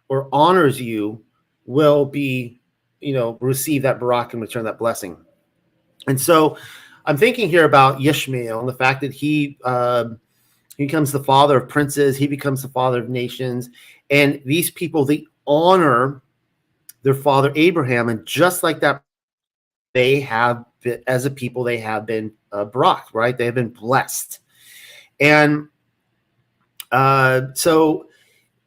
or honors you will be, receive that barak and return that blessing. And so I'm thinking here about Ishmael and the fact that he becomes the father of princes. He becomes the father of nations. And these people, they honor their father Abraham. And just like that, they have been, as a people, they have been barak, right? They have been blessed. And so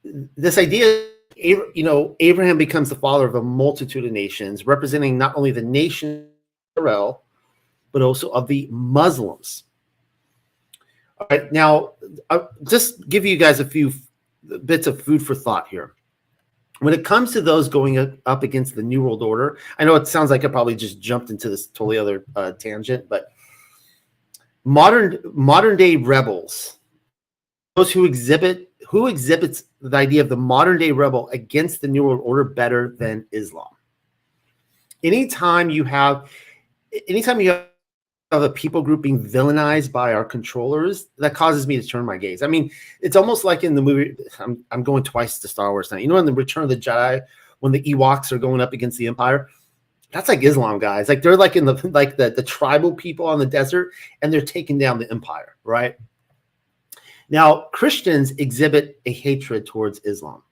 this idea, Abraham becomes the father of a multitude of nations, representing not only the nation of Israel, but also of the Muslims. All right, now I'll just give you guys a few bits of food for thought here. When it comes to those going up against the New World Order, I know it sounds like I probably just jumped into this totally other tangent, but modern day rebels, those who exhibits the idea of the modern day rebel against the New World Order better than Islam. Anytime you have a people group being villainized by our controllers, that causes me to turn my gaze. I mean, it's almost like in the movie, I'm going twice to Star Wars now. In the Return of the Jedi, when the Ewoks are going up against the Empire, that's like Islam, guys. Like they're like in the tribal people on the desert, and they're taking down the Empire, right? Now, Christians exhibit a hatred towards Islam.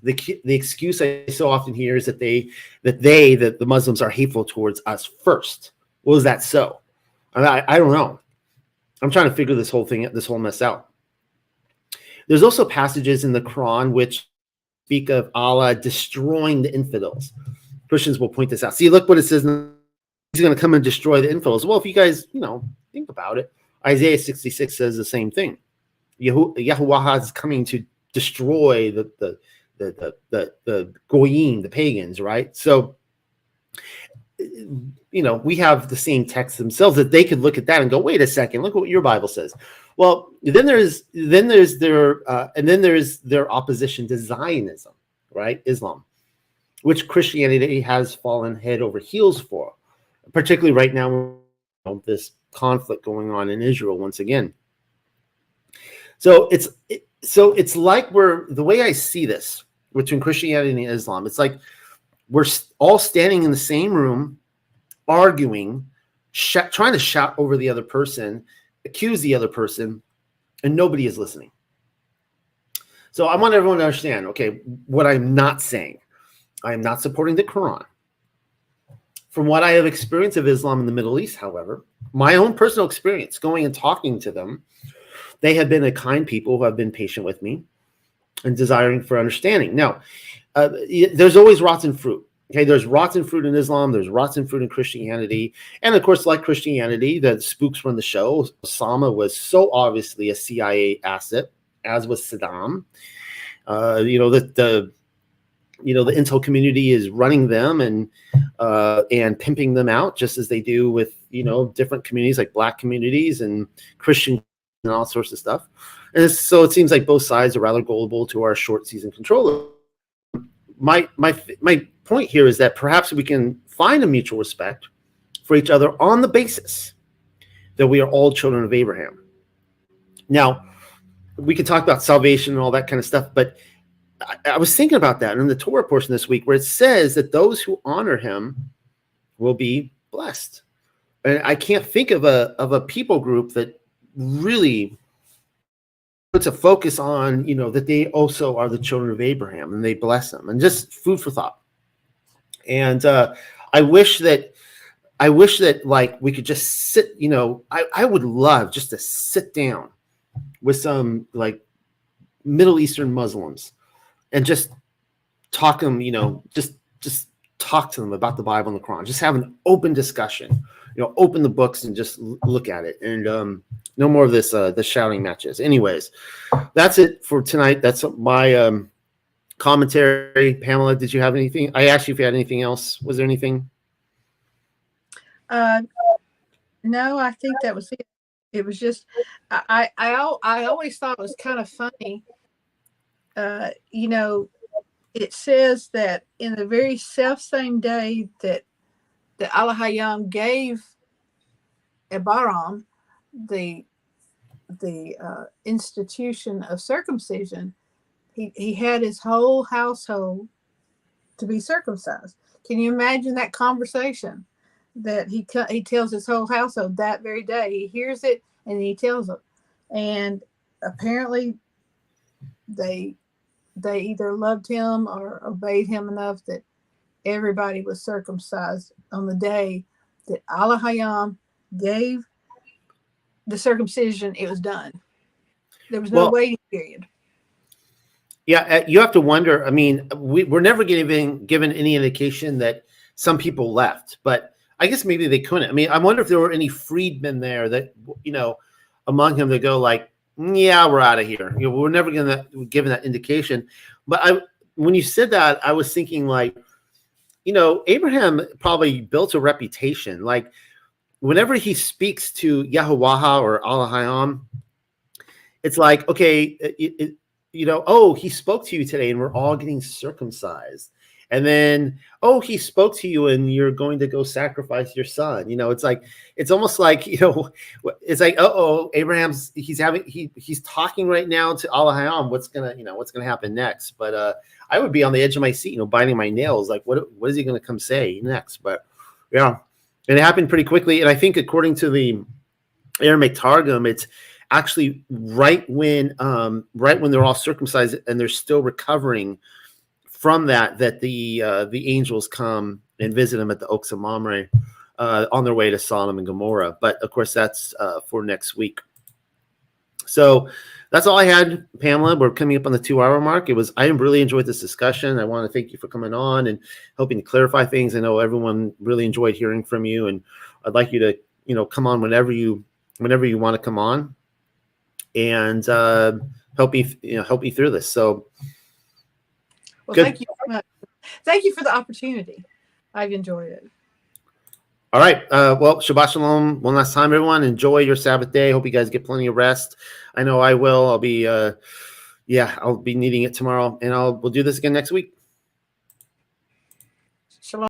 The excuse I so often hear is that the Muslims are hateful towards us first. Well, is that so? I don't know. I'm trying to figure this whole mess out. There's also passages in the Quran which speak of Allah destroying the infidels. Christians will point this out. See, look what it says. He's going to come and destroy the infidels. Well, if you guys, think about it, Isaiah 66 says the same thing. Yahuwah is coming to destroy the goyim, the pagans, right? So, we have the same text themselves that they could look at that and go, wait a second, look what your Bible says. Well, then there's their opposition to Zionism, right? Islam, which Christianity has fallen head over heels for, particularly right now, this conflict going on in Israel once again. So it's like the way I see this between Christianity and Islam, it's like we're all standing in the same room, arguing, trying to shout over the other person, accuse the other person, and nobody is listening. So I want everyone to understand, okay, what I'm not saying. I am not supporting the Quran. From what I have experienced of Islam in the Middle East, however, my own personal experience going and talking to them, they have been a kind people who have been patient with me and desiring for understanding. Now, there's always rotten fruit. Okay, there's rotten fruit in Islam. There's rotten fruit in Christianity. And of course, like Christianity, the spooks run the show. Osama was so obviously a CIA asset, as was Saddam. The intel community is running them and pimping them out, just as they do with different communities like Black communities and Christian and all sorts of stuff. And so it seems like both sides are rather gullible to our short season control. My point here is that perhaps we can find a mutual respect for each other on the basis that we are all children of Abraham. Now, we could talk about salvation and all that kind of stuff, but I was thinking about that in the Torah portion this week, where it says that those who honor him will be blessed. And I can't think of a people group that really puts a focus on, that they also are the children of Abraham and they bless them, and just food for thought. And I wish that like we could just sit, I would love just to sit down with some like Middle Eastern Muslims and just talk them, just talk to them about the Bible and the Quran. Just have an open discussion, open the books and just look at it. And no more of this, the shouting matches. Anyways, that's it for tonight. That's my commentary. Pamela, did you have anything? I asked you if you had anything else. Was there anything? No, I think that was it. It was just, I always thought it was kind of funny. it says that in the very self same day that Allah Hayam gave Abraham the institution of circumcision, he had his whole household to be circumcised. Can you imagine that conversation that he tells his whole household that very day? He hears it and he tells them, and apparently they either loved him or obeyed him enough that everybody was circumcised on the day that Allah Hayam gave the circumcision. It was done. There was no waiting period. Yeah, you have to wonder. I mean, we're never given any indication that some people left, but I guess maybe they couldn't. I mean, I wonder if there were any freedmen there that, among him that go like, yeah, we're out of here. We're never given that indication. But when you said that, I was thinking like, Abraham probably built a reputation. Like whenever he speaks to Yahuwah or Allah Hayam, it's like, okay, oh, he spoke to you today and we're all getting circumcised. And then, oh, he spoke to you and you're going to go sacrifice your son. It's almost like, it's like, he's talking right now to Allah Hayam. What's gonna happen next? But I would be on the edge of my seat, biting my nails. Like, what is he gonna come say next? But yeah, and it happened pretty quickly. And I think according to the Aramaic Targum, it's actually right when they're all circumcised and they're still recovering from that the angels come and visit them at the Oaks of Mamre on their way to Sodom and Gomorrah. But of course, that's for next week. So that's all I had, Pamela. We're coming up on the 2-hour mark. I really enjoyed this discussion. I want to thank you for coming on and helping to clarify things. I know everyone really enjoyed hearing from you, and I'd like you to come on whenever you want to come on and help me through this. So. Well, good. Thank you so much. Thank you for the opportunity. I've enjoyed it. All right. Well, Shabbat Shalom. One last time, everyone. Enjoy your Sabbath day. Hope you guys get plenty of rest. I know I will. I'll be needing it tomorrow, and we'll do this again next week.